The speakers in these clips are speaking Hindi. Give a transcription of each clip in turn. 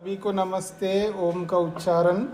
सभी को नमस्ते। ओम का उच्चारण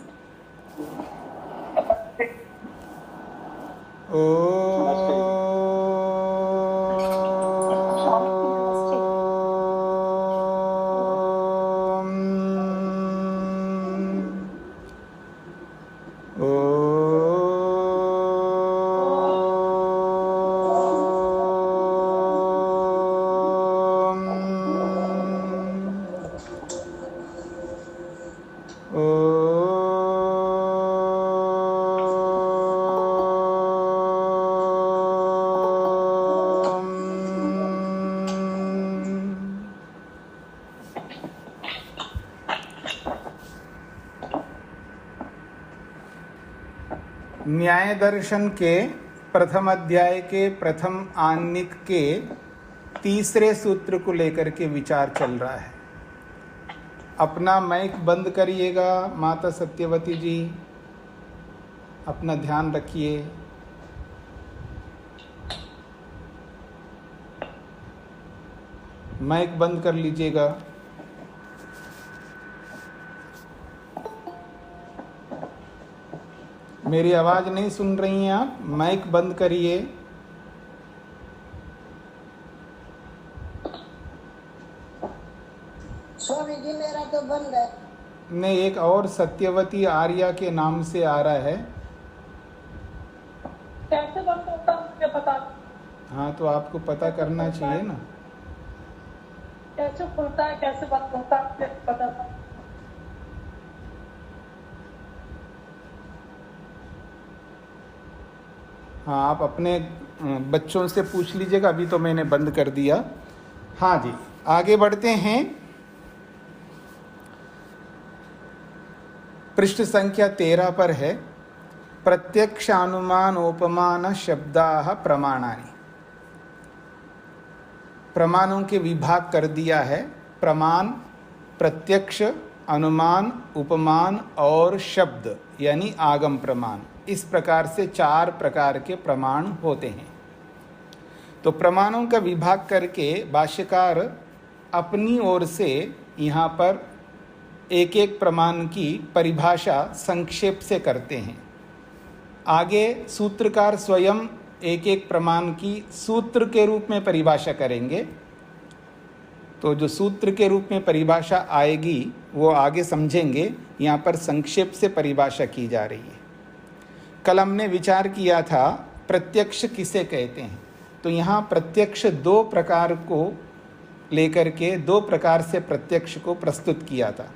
न्याय दर्शन के प्रथम अध्याय के प्रथम आन्निक के तीसरे सूत्र को लेकर के विचार चल रहा है। अपना माइक बंद करिएगा माता सत्यवती जी, अपना ध्यान रखिए। माइक बंद कर लीजिएगा। मेरी आवाज नहीं सुन रही हैं आप? माइक बंद करिए। स्वामी जी मेरा तो बंद है। नहीं, एक और सत्यवती आर्या के नाम से आ रहा है। कैसे बंद होता मुझे पता। हाँ, तो आपको पता करना चाहिए ना। कैसे खुलता है कैसे बंद होता है मुझे पता था। हाँ, आप अपने बच्चों से पूछ लीजिएगा, अभी तो मैंने बंद कर दिया। हाँ जी, आगे बढ़ते हैं। पृष्ठ संख्या 13 पर है प्रत्यक्ष अनुमान उपमान शब्दाः प्रमाणानि। प्रमाणों के विभाग कर दिया है। प्रमाण, प्रत्यक्ष, अनुमान, उपमान और शब्द यानी आगम प्रमाण। इस प्रकार से 4 प्रकार के प्रमाण होते हैं। तो प्रमाणों का विभाग करके भाष्यकार अपनी ओर से यहाँ पर एक एक प्रमाण की परिभाषा संक्षेप से करते हैं। आगे सूत्रकार स्वयं एक एक प्रमाण की सूत्र के रूप में परिभाषा करेंगे। तो जो सूत्र के रूप में परिभाषा आएगी वो आगे समझेंगे। यहाँ पर संक्षेप से परिभाषा की जा रही है। कल हमने विचार किया था प्रत्यक्ष किसे कहते हैं। तो यहाँ प्रत्यक्ष 2 प्रकार को लेकर के 2 प्रकार से प्रत्यक्ष को प्रस्तुत किया था।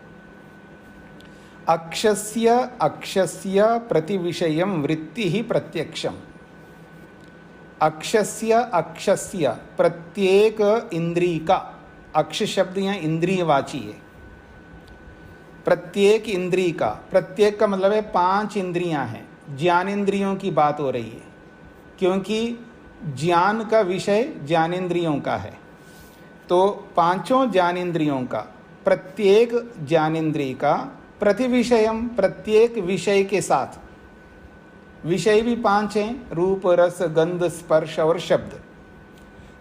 अक्षस्य अक्षस्य प्रतिविषयम वृत्ति ही प्रत्यक्षम। अक्षस्य अक्षस्य प्रत्येक इंद्रिय का, अक्ष शब्द यहाँ इंद्रियवाची है। प्रत्येक इंद्रिय का, प्रत्येक का मतलब है 5 इंद्रियां हैं। ज्ञानेंद्रियों की बात हो रही है क्योंकि ज्ञान का विषय ज्ञानेंद्रियों का है। तो 5 ज्ञानेंद्रियों का, प्रत्येक ज्ञानेंद्रिय का प्रतिविषयम, प्रत्येक विषय के साथ। विषय भी 5 हैं, रूप रस गंध स्पर्श और शब्द।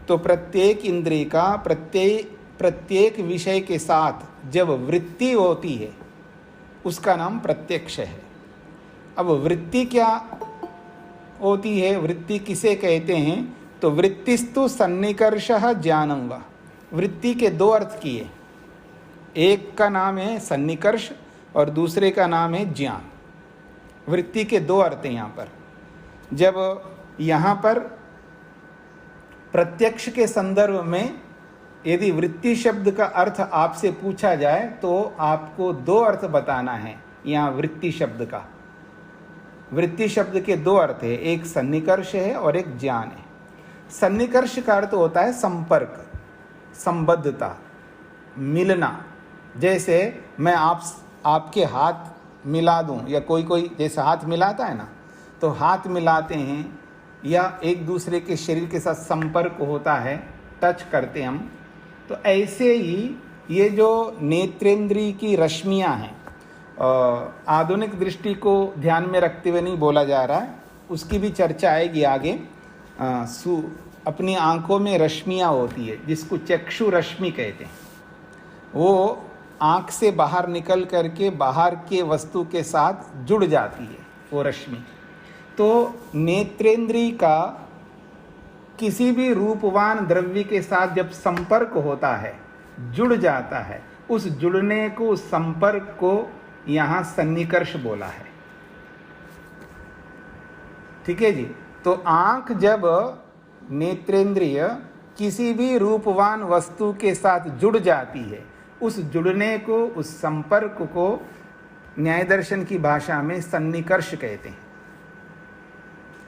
तो प्रत्येक इंद्रिय का प्रत्येक विषय के साथ जब वृत्ति होती है उसका नाम प्रत्यक्ष है। अब वृत्ति क्या होती है, वृत्ति किसे कहते हैं? तो वृत्तिस्तु सन्निकर्षः ज्ञानं वा। वृत्ति के 2 अर्थ किए। एक का नाम है सन्निकर्ष और दूसरे का नाम है ज्ञान। वृत्ति के 2 अर्थ हैं यहाँ पर। जब यहाँ पर प्रत्यक्ष के संदर्भ में यदि वृत्ति शब्द का अर्थ आपसे पूछा जाए तो आपको 2 अर्थ बताना है। यहाँ वृत्ति शब्द का, वृत्ति शब्द के 2 अर्थ है, एक सन्निकर्ष है और एक ज्ञान है। सन्निकर्ष का अर्थ होता है संपर्क, संबद्धता, मिलना। जैसे मैं आपके हाथ मिला दूं या कोई जैसे हाथ मिलाता है ना, तो हाथ मिलाते हैं या एक दूसरे के शरीर के साथ संपर्क होता है, टच करते हम। तो ऐसे ही ये जो नेत्रेंद्रिय की रश्मियां हैं, आधुनिक दृष्टि को ध्यान में रखते हुए नहीं बोला जा रहा है, उसकी भी चर्चा आएगी आगे। अपनी आंखों में रश्मियाँ होती है जिसको चक्षु रश्मि कहते हैं। वो आँख से बाहर निकल करके बाहर के वस्तु के साथ जुड़ जाती है वो रश्मि। तो नेत्रेंद्रिय का किसी भी रूपवान द्रव्य के साथ जब संपर्क होता है, जुड़ जाता है, उस जुड़ने को, उस संपर्क को यहाँ सन्निकर्ष बोला है। ठीक है जी। तो आँख जब नेत्रेंद्रिय किसी भी रूपवान वस्तु के साथ जुड़ जाती है, उस जुड़ने को, उस संपर्क को न्याय दर्शन की भाषा में सन्निकर्ष कहते हैं।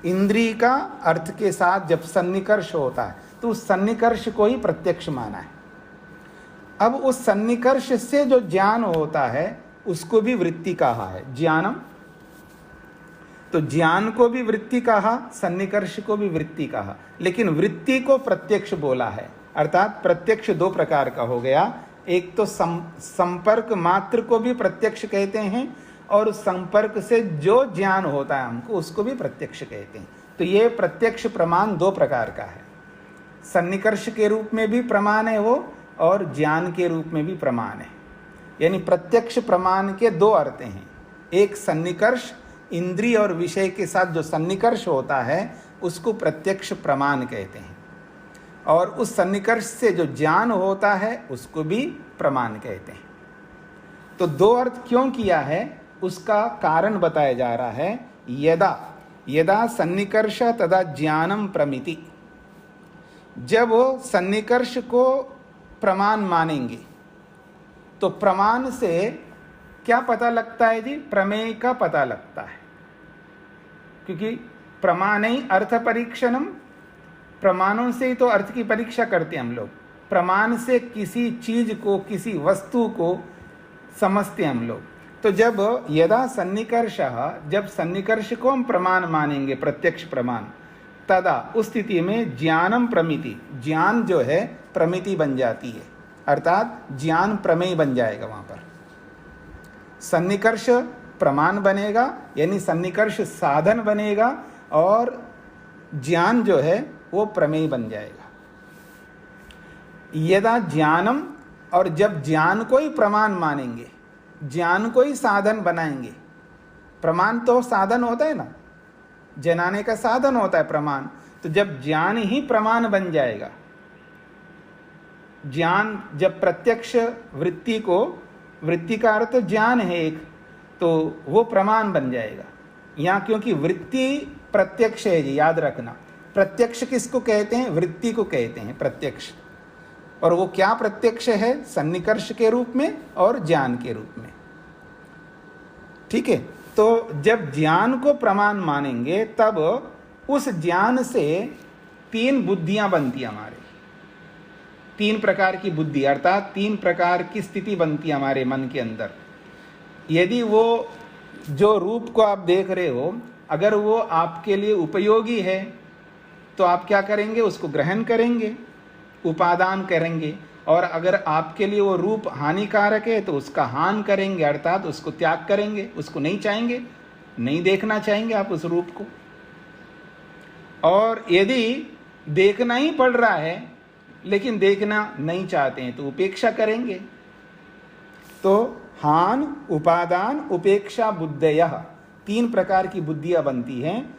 इंद्रिय का अर्थ के साथ जब सन्निकर्ष होता है तो उस सन्निकर्ष को ही प्रत्यक्ष माना है। अब उस सन्निकर्ष से जो ज्ञान होता है उसको भी वृत्ति कहा है, ज्ञानम। तो ज्ञान को भी वृत्ति कहा, सन्निकर्ष को भी वृत्ति कहा, लेकिन वृत्ति को प्रत्यक्ष बोला है। अर्थात प्रत्यक्ष दो प्रकार का हो गया। एक तो संपर्क मात्र को भी प्रत्यक्ष कहते हैं, और संपर्क से जो ज्ञान होता है हमको उसको भी प्रत्यक्ष कहते हैं। तो ये प्रत्यक्ष प्रमाण दो प्रकार का है, सन्निकर्ष के रूप में भी प्रमाण है वो, और ज्ञान के रूप में भी प्रमाण है। यानी प्रत्यक्ष प्रमाण के दो अर्थ हैं। एक सन्निकर्ष, इंद्रिय और विषय के साथ जो सन्निकर्ष होता है उसको प्रत्यक्ष प्रमाण कहते हैं, और उस सन्निकर्ष से जो ज्ञान होता है उसको भी प्रमाण कहते हैं। तो दो अर्थ क्यों किया है उसका कारण बताया जा रहा है। यदा यदा सन्निकर्ष तदा ज्ञानम प्रमिति। जब वो सन्निकर्ष को प्रमाण मानेंगे तो प्रमाण से क्या पता लगता है जी? प्रमेय का पता लगता है, क्योंकि प्रमाण ही अर्थ परीक्षणम, प्रमाणों से ही तो अर्थ की परीक्षा करते हैं हम लोग। प्रमाण से किसी चीज को, किसी वस्तु को समझते हैं हम लोग। तो जब यदा सन्निकर्ष, जब सन्निकर्ष को हम प्रमाण मानेंगे, प्रत्यक्ष प्रमाण, तदा उस स्थिति में ज्ञानम प्रमिति, ज्ञान जो है प्रमिति बन जाती है, अर्थात ज्ञान प्रमेय बन जाएगा। वहां पर सन्निकर्ष प्रमाण बनेगा, यानी सन्निकर्ष साधन बनेगा, और ज्ञान जो है वो प्रमेय बन जाएगा। यदा ज्ञानम, और जब ज्ञान को ही प्रमाण मानेंगे, ज्ञान को ही साधन बनाएंगे। प्रमाण तो साधन होता है ना, जनाने का साधन होता है प्रमाण। तो जब ज्ञान ही प्रमाण बन जाएगा, ज्ञान जब प्रत्यक्ष वृत्ति को, वृत्ति का अर्थ ज्ञान है एक, तो वो प्रमाण बन जाएगा। यहाँ क्योंकि वृत्ति प्रत्यक्ष है जी, याद रखना। प्रत्यक्ष किसको कहते हैं? वृत्ति को कहते हैं प्रत्यक्ष। और वो क्या प्रत्यक्ष है? सन्निकर्ष के रूप में और ज्ञान के रूप में। ठीक है। तो जब ज्ञान को प्रमाण मानेंगे तब उस ज्ञान से तीन बुद्धियां बनती हमारे, तीन प्रकार की बुद्धि, अर्थात तीन प्रकार की स्थिति बनती है हमारे मन के अंदर। यदि वो जो रूप को आप देख रहे हो, अगर वो आपके लिए उपयोगी है तो आप क्या करेंगे? उसको ग्रहण करेंगे, उपादान करेंगे। और अगर आपके लिए वो रूप हानिकारक है तो उसका हान करेंगे, अर्थात उसको त्याग करेंगे, उसको नहीं चाहेंगे, नहीं देखना चाहेंगे आप उस रूप को। और यदि देखना ही पड़ रहा है लेकिन देखना नहीं चाहते हैं तो उपेक्षा करेंगे। तो हान, उपादान, उपेक्षा बुद्धयः, तीन प्रकार की बुद्धियां बनती हैं,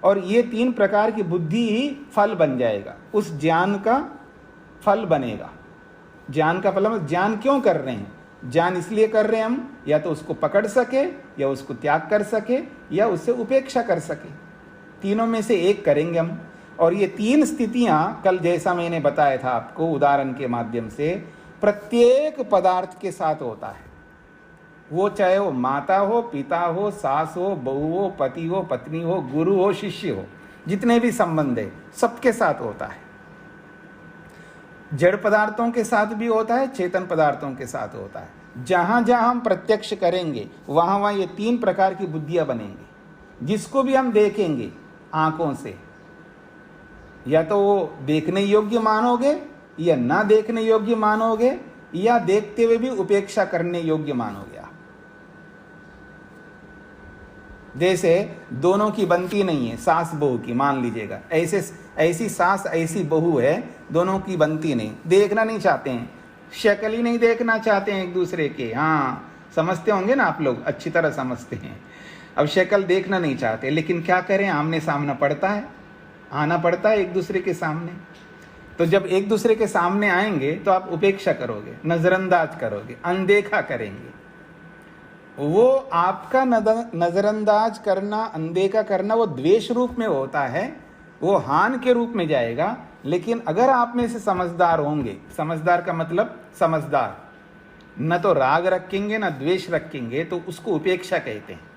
और ये तीन प्रकार की बुद्धि ही फल बन जाएगा, उस ज्ञान का फल बनेगा। ज्ञान का फल हम ज्ञान क्यों कर रहे हैं? ज्ञान इसलिए कर रहे हैं हम, या तो उसको पकड़ सके, या उसको त्याग कर सके, या उससे उपेक्षा कर सके। तीनों में से एक करेंगे हम। और ये तीन स्थितियां कल जैसा मैंने बताया था आपको उदाहरण के माध्यम से, प्रत्येक पदार्थ के साथ होता है। वो चाहे वो माता हो, पिता हो, सास हो, बहू हो, पति हो, पत्नी हो, गुरु हो, शिष्य हो, जितने भी संबंध है सबके साथ होता है। जड़ पदार्थों के साथ भी होता है, चेतन पदार्थों के साथ होता है। जहां जहां हम प्रत्यक्ष करेंगे वहां वहां ये तीन प्रकार की बुद्धियां बनेंगी। जिसको भी हम देखेंगे आंखों से, या तो वो देखने योग्य मानोगे, या ना देखने योग्य मानोगे, या देखते हुए भी उपेक्षा करने योग्य मानोगे आप। जैसे दोनों की बनती नहीं है, सास बहू की मान लीजिएगा, ऐसी सास ऐसी बहू है, दोनों की बनती नहीं, देखना नहीं चाहते हैं, शक्ल ही नहीं देखना चाहते हैं एक दूसरे के। हाँ, समझते होंगे ना आप लोग, अच्छी तरह समझते हैं। अब शक्ल देखना नहीं चाहते, लेकिन क्या करें, आमने सामना पड़ता है, आना पड़ता है एक दूसरे के सामने। तो जब एक दूसरे के सामने आएंगे तो आप उपेक्षा करोगे, नजरअंदाज करोगे, अनदेखा करेंगे। वो आपका नजरअंदाज करना, अनदेखा करना, वो द्वेष रूप में होता है, वो हान के रूप में जाएगा। लेकिन अगर आप में से समझदार होंगे, समझदार का मतलब समझदार, न तो राग रखेंगे न द्वेष रखेंगे, तो उसको उपेक्षा कहते हैं।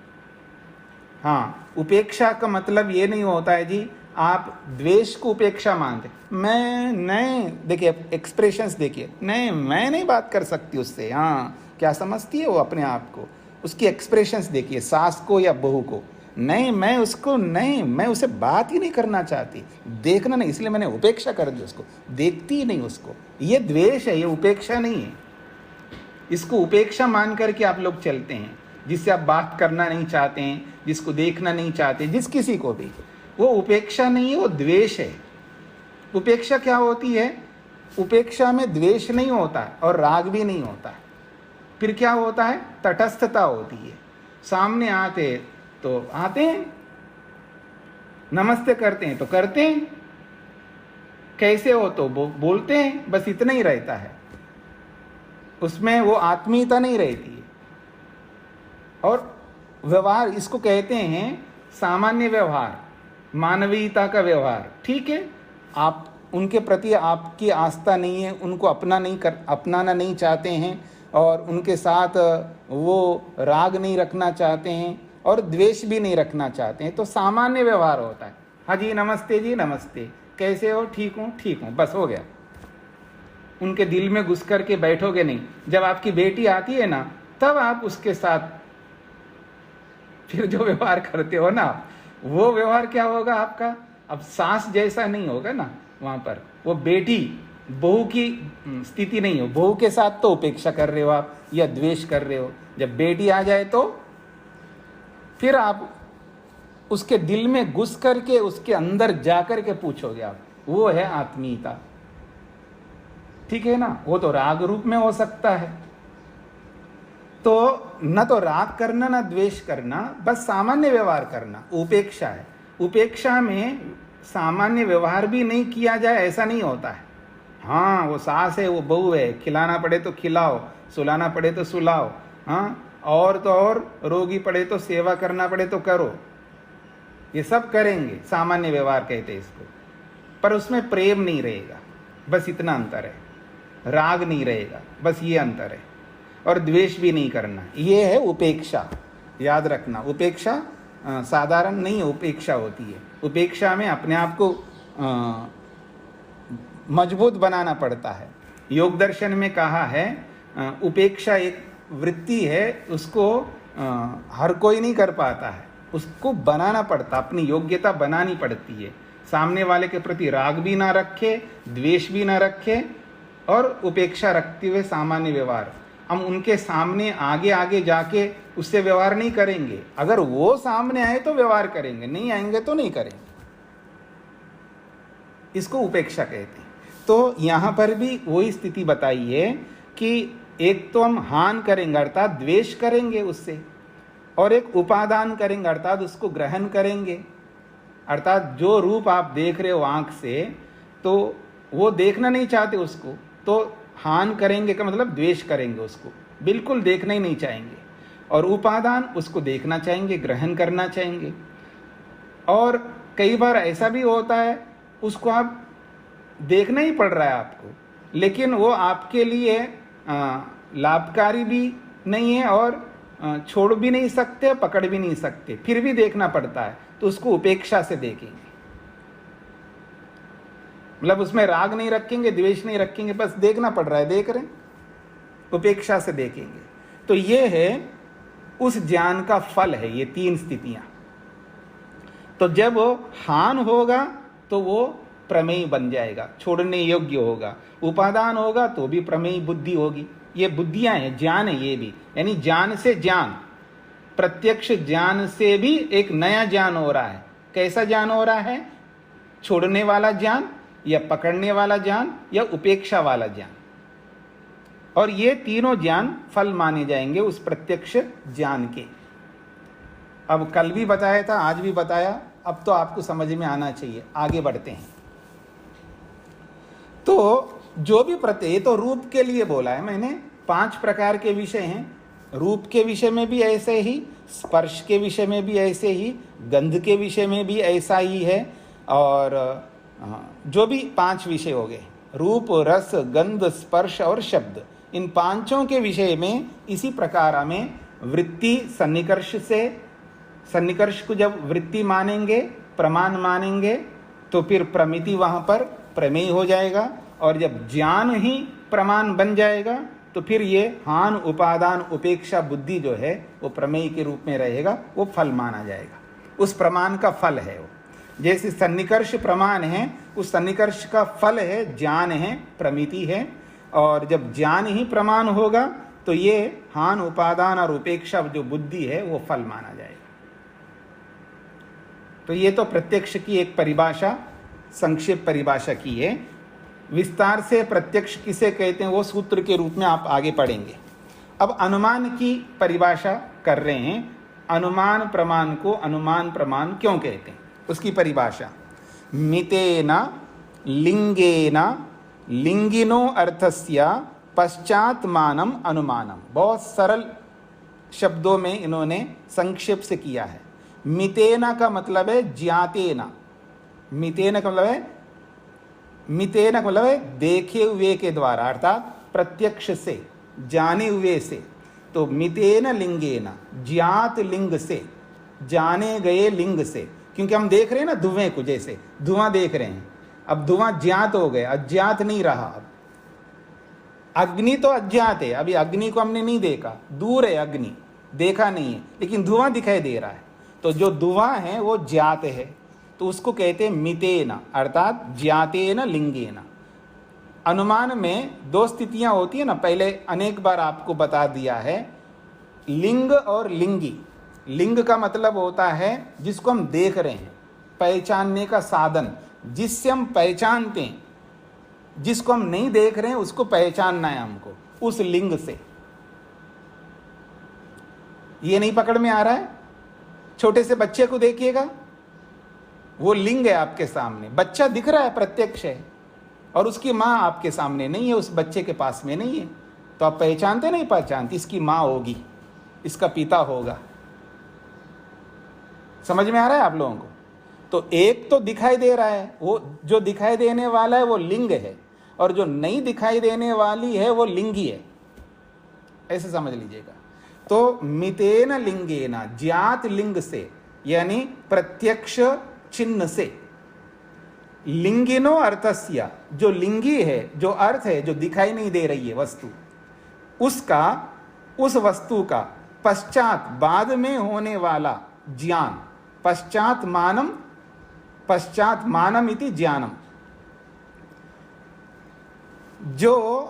हाँ, उपेक्षा का मतलब ये नहीं होता है जी आप द्वेष को उपेक्षा मानते। मैं नहीं, देखिए एक्सप्रेशंस देखिए, नहीं मैं नहीं बात कर सकती उससे। हाँ, क्या समझती है वो अपने आप को, उसकी एक्सप्रेशंस देखिए, सास को या बहू को, नहीं मैं उसको, नहीं मैं उसे बात ही नहीं करना चाहती, देखना नहीं, इसलिए मैंने उपेक्षा कर दी उसको, देखती ही नहीं उसको। ये द्वेष है, ये उपेक्षा नहीं है। इसको उपेक्षा मान करके आप लोग चलते हैं, जिससे आप बात करना नहीं चाहते हैं, जिसको देखना नहीं चाहते, जिस किसी को भी, वो उपेक्षा नहीं है, वो द्वेष है। उपेक्षा क्या होती है? उपेक्षा में द्वेष नहीं होता और राग भी नहीं होता। फिर क्या होता है? तटस्थता होती है। सामने आते तो आते हैं, नमस्ते करते हैं तो करते हैं, कैसे हो तो बोलते हैं, बस इतना ही रहता है। उसमें वो आत्मीयता नहीं रहती है। और व्यवहार, इसको कहते हैं सामान्य व्यवहार, मानवीयता का व्यवहार। ठीक है, आप उनके प्रति आपकी आस्था नहीं है, उनको अपनाना नहीं चाहते हैं, और उनके साथ वो राग नहीं रखना चाहते हैं और द्वेष भी नहीं रखना चाहते हैं, तो सामान्य व्यवहार होता है। हाँ जी नमस्ते, जी नमस्ते, कैसे हो? ठीक हूँ, ठीक हूँ, बस हो गया। उनके दिल में घुस करके बैठोगे नहीं। जब आपकी बेटी आती है ना, तब आप उसके साथ फिर जो व्यवहार करते हो ना, वो व्यवहार क्या होगा आपका? अब सास जैसा नहीं होगा ना, वहां पर वो बेटी बहू की स्थिति नहीं हो। बहू के साथ तो उपेक्षा कर रहे हो आप या द्वेष कर रहे हो। जब बेटी आ जाए तो फिर आप उसके दिल में घुस करके, उसके अंदर जाकर के पूछोगे आप, वो है आत्मीयता। ठीक है ना? वो तो राग रूप में हो सकता है। तो न तो राग करना न द्वेष करना, बस सामान्य व्यवहार करना उपेक्षा है। उपेक्षा में सामान्य व्यवहार भी नहीं किया जाए ऐसा नहीं होता है। हाँ, वो सास है, वो बहू है, खिलाना पड़े तो खिलाओ, सुलाना पड़े तो सुलाओ, हाँ, और तो और रोगी पड़े तो सेवा करना पड़े तो करो, ये सब करेंगे, सामान्य व्यवहार कहते हैं इसको। पर उसमें प्रेम नहीं रहेगा, बस इतना अंतर है। राग नहीं रहेगा, बस ये अंतर है। और द्वेष भी नहीं करना, ये है उपेक्षा। याद रखना, उपेक्षा साधारण नहीं है, उपेक्षा होती है। उपेक्षा में अपने आप को मजबूत बनाना पड़ता है। योग दर्शन में कहा है उपेक्षा एक वृत्ति है, उसको हर कोई नहीं कर पाता है, उसको बनाना पड़ता, अपनी योग्यता बनानी पड़ती है। सामने वाले के प्रति राग भी ना रखे, द्वेष भी ना रखे, और उपेक्षा रखते हुए सामान्य व्यवहार। हम उनके सामने आगे आगे जाके उससे व्यवहार नहीं करेंगे। अगर वो सामने आए तो व्यवहार करेंगे, नहीं आएंगे तो नहीं करेंगे। इसको उपेक्षा कहते हैं। तो यहां पर भी वही स्थिति बताई है कि एक तो हम हान करेंगे अर्थात द्वेष करेंगे उससे, और एक उपादान करेंगे अर्थात उसको ग्रहण करेंगे। अर्थात जो रूप आप देख रहे हो आंख से, तो वो देखना नहीं चाहते उसको, तो हान करेंगे का मतलब द्वेष करेंगे उसको, बिल्कुल देखना ही नहीं चाहेंगे। और उपादान, उसको देखना चाहेंगे, ग्रहण करना चाहेंगे। और कई बार ऐसा भी होता है उसको आप देखना ही पड़ रहा है आपको, लेकिन वो आपके लिए लाभकारी भी नहीं है और छोड़ भी नहीं सकते, पकड़ भी नहीं सकते, फिर भी देखना पड़ता है, तो उसको उपेक्षा से देखेंगे। मतलब उसमें राग नहीं रखेंगे, द्वेष नहीं रखेंगे, बस देखना पड़ रहा है, देख रहे हैं, उपेक्षा से देखेंगे। तो ये है उस ज्ञान का फल है, ये तीन स्थितियां। तो जब हान होगा तो वो प्रमेय बन जाएगा, छोड़ने योग्य होगा। उपादान होगा तो भी प्रमेय बुद्धि होगी। ये बुद्धियां हैं, ज्ञान है ये भी, यानी ज्ञान से ज्ञान, प्रत्यक्ष ज्ञान से भी एक नया ज्ञान हो रहा है। कैसा ज्ञान हो रहा है? छोड़ने वाला ज्ञान, या पकड़ने वाला ज्ञान, या उपेक्षा वाला ज्ञान। और ये तीनों ज्ञान फल माने जाएंगे उस प्रत्यक्ष ज्ञान के। अब कल भी बताया था, आज भी बताया, अब तो आपको समझ में आना चाहिए। आगे बढ़ते हैं। तो जो भी प्रत्यय, तो रूप के लिए बोला है मैंने, 5 प्रकार के विषय हैं। रूप के विषय में भी ऐसे ही, स्पर्श के विषय में भी ऐसे ही, गंध के विषय में भी ऐसा ही है, और जो भी 5 विषय हो गए, रूप, रस, गंध, स्पर्श और शब्द, इन 5 के विषय में इसी प्रकार हमें वृत्ति सन्निकर्ष से, सन्निकर्ष को जब वृत्ति मानेंगे, प्रमाण मानेंगे, तो फिर प्रमिति वहां पर प्रमेय हो जाएगा, और जब ज्ञान ही प्रमाण बन जाएगा तो फिर ये हान, उपादान, उपेक्षा बुद्धि जो है वो प्रमेय के रूप में रहेगा, वो फल माना जाएगा। उस प्रमाण का फल है वो। जैसे सन्निकर्ष प्रमाण है, उस सन्निकर्ष का फल है ज्ञान है, प्रमिति है, और जब ज्ञान ही प्रमाण होगा तो ये हान, उपादान और उपेक्षा जो बुद्धि है वो फल माना जाएगा। तो ये तो प्रत्यक्ष की एक परिभाषा, संक्षेप परिभाषा की है। विस्तार से प्रत्यक्ष किसे कहते हैं वो सूत्र के रूप में आप आगे पढ़ेंगे। अब अनुमान की परिभाषा कर रहे हैं। अनुमान प्रमाण को अनुमान प्रमाण क्यों कहते हैं, उसकी परिभाषा। मितेन लिंगेन लिंगिनो अर्थस्य पश्चात्मानम अनुमानम। बहुत सरल शब्दों में इन्होंने संक्षेप से किया है। मितेन का मतलब है ज्ञातेन। मितेन का मतलब है, मितेन का मतलब है देखे हुए के द्वारा, अर्थात प्रत्यक्ष से, जाने हुए से। तो मितेन लिंगेन, ज्ञात लिंग से, जाने गए लिंग से। क्योंकि हम देख रहे हैं ना धुएं को, जैसे धुआं देख रहे हैं, अब धुआं ज्ञात हो गया, अज्ञात नहीं रहा। अब अग्नि तो अज्ञात है, अभी अग्नि को हमने नहीं देखा, दूर है अग्नि, देखा नहीं है, लेकिन धुआं दिखाई दे रहा है। तो जो धुआं है वो ज्ञात है, तो उसको कहते हैं मितेन, अर्थात ज्ञातेन लिंगेन। अनुमान में 2 स्थितियां होती है ना, पहले अनेक बार आपको बता दिया है, लिंग और लिंगी। लिंग का मतलब होता है जिसको हम देख रहे हैं, पहचानने का साधन, जिससे हम पहचानते हैं। जिसको हम नहीं देख रहे हैं उसको पहचानना है हमको, उस लिंग से। ये नहीं पकड़ में आ रहा है? छोटे से बच्चे को देखिएगा, वो लिंग है आपके सामने, बच्चा दिख रहा है, प्रत्यक्ष है, और उसकी माँ आपके सामने नहीं है, उस बच्चे के पास में नहीं है, तो आप पहचानते नहीं पहचानते, इसकी माँ होगी, इसका पिता होगा। समझ में आ रहा है आप लोगों को? तो एक तो दिखाई दे रहा है, वो जो दिखाई देने वाला है वो लिंग है, और जो नहीं दिखाई देने वाली है वो लिंगी है। ऐसे समझ लीजिएगा। तो मितेन लिंगेन, ज्ञात लिंग से, यानी प्रत्यक्ष चिन्ह से। लिंगिनो अर्थस्य, जो लिंगी है, जो अर्थ है, जो दिखाई नहीं दे रही है वस्तु, उसका, उस वस्तु का पश्चात, बाद में होने वाला ज्ञान। पश्चात मानम, पश्चात मानम इति ज्ञानम। जो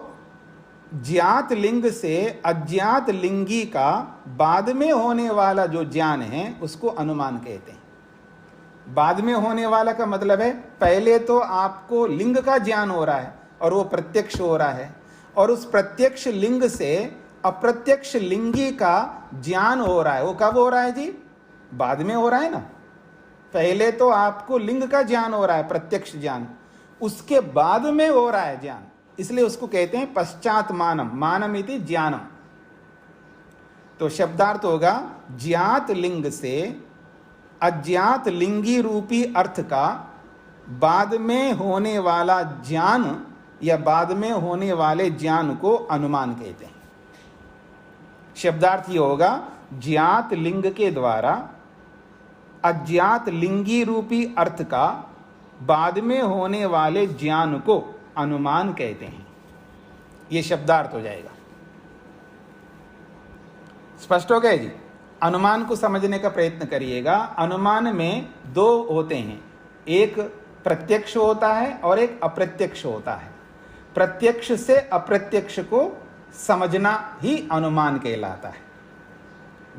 ज्ञात लिंग से अज्ञात लिंगी का बाद में होने वाला जो ज्ञान है उसको अनुमान कहते हैं। बाद में होने वाला का मतलब है पहले तो आपको लिंग का ज्ञान हो रहा है और वो प्रत्यक्ष हो रहा है, और उस प्रत्यक्ष लिंग से अप्रत्यक्ष लिंगी का ज्ञान हो रहा है। वो कब हो रहा है जी? बाद में हो रहा है ना। पहले तो आपको लिंग का ज्ञान हो रहा है, प्रत्यक्ष ज्ञान, उसके बाद में हो रहा है ज्ञान, इसलिए उसको कहते हैं पश्चात मानम। मानम इति ज्ञानम। तो शब्दार्थ होगा ज्ञात लिंग से अज्ञात लिंगी रूपी अर्थ का बाद में होने वाला ज्ञान या बाद में होने वाले ज्ञान को अनुमान कहते हैं। शब्दार्थ ये होगा ज्ञात लिंग के द्वारा अज्ञात लिंगी रूपी अर्थ का बाद में होने वाले ज्ञान को अनुमान कहते हैं। ये शब्दार्थ हो जाएगा। स्पष्ट हो गया जी? अनुमान को समझने का प्रयत्न करिएगा। अनुमान में 2 होते हैं, एक प्रत्यक्ष होता है और एक अप्रत्यक्ष होता है। प्रत्यक्ष से अप्रत्यक्ष को समझना ही अनुमान कहलाता है।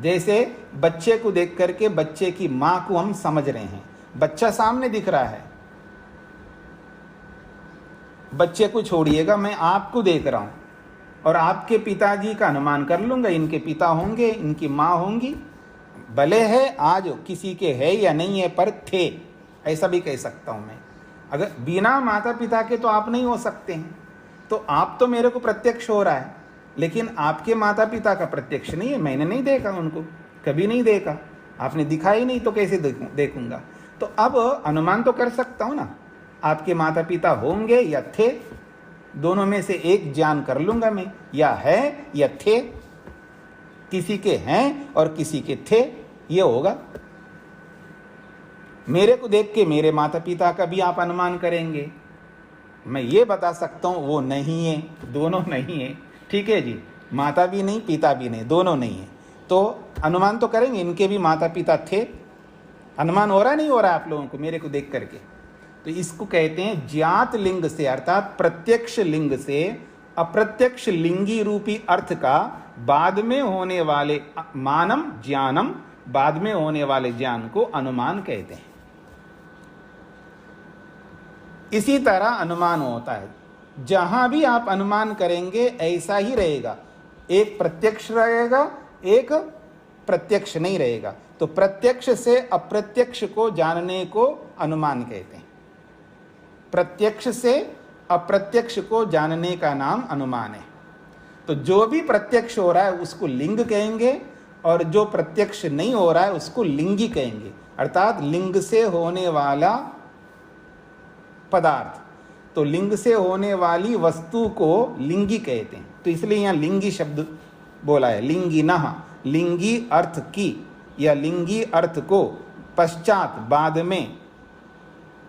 जैसे बच्चे को देख करके बच्चे की मां को हम समझ रहे हैं, बच्चा सामने दिख रहा है, बच्चे को छोड़िएगा, मैं आपको देख रहा हूं, और आपके पिताजी का अनुमान कर लूँगा, इनके पिता होंगे, इनकी माँ होंगी, भले है आज किसी के है या नहीं है पर थे, ऐसा भी कह सकता हूँ मैं। अगर बिना माता पिता के तो आप नहीं हो सकते हैं, तो आप तो मेरे को प्रत्यक्ष हो रहा है, लेकिन आपके माता पिता का प्रत्यक्ष नहीं है, मैंने नहीं देखा उनको, कभी नहीं देखा, आपने दिखाई नहीं, तो कैसे देखूंगा। तो अब अनुमान तो कर सकता हूँ ना, आपके माता पिता होंगे या थे, दोनों में से एक ज्ञान कर लूंगा मैं, या है या थे, किसी के हैं और किसी के थे, ये होगा। मेरे को देख के मेरे माता पिता का भी आप अनुमान करेंगे, मैं ये बता सकता हूँ वो नहीं है, दोनों नहीं है, ठीक है जी, माता भी नहीं पिता भी नहीं, दोनों नहीं है, तो अनुमान तो करेंगे इनके भी माता पिता थे। अनुमान हो रहा नहीं हो रहा है आप लोगों को मेरे को देख करके? तो इसको कहते हैं ज्ञात लिंग से, अर्थात प्रत्यक्ष लिंग से अप्रत्यक्ष लिंगी रूपी अर्थ का बाद में होने वाले मानम ज्ञानम, बाद में होने वाले ज्ञान को अनुमान कहते हैं। इसी तरह अनुमान होता है, जहां भी आप अनुमान करेंगे ऐसा ही रहेगा, एक प्रत्यक्ष रहेगा, एक प्रत्यक्ष नहीं रहेगा। तो प्रत्यक्ष से अप्रत्यक्ष को जानने को अनुमान कहते हैं, प्रत्यक्ष से अप्रत्यक्ष को जानने का नाम अनुमान है। तो जो भी प्रत्यक्ष हो रहा है उसको लिंग कहेंगे, और जो प्रत्यक्ष नहीं हो रहा है उसको लिंगी कहेंगे, अर्थात लिंग से होने वाला पदार्थ। तो लिंग से होने वाली वस्तु को लिंगी कहते हैं, तो इसलिए यहाँ लिंगी शब्द बोला है, लिंगी नह, लिंगी अर्थ की या लिंगी अर्थ को पश्चात बाद में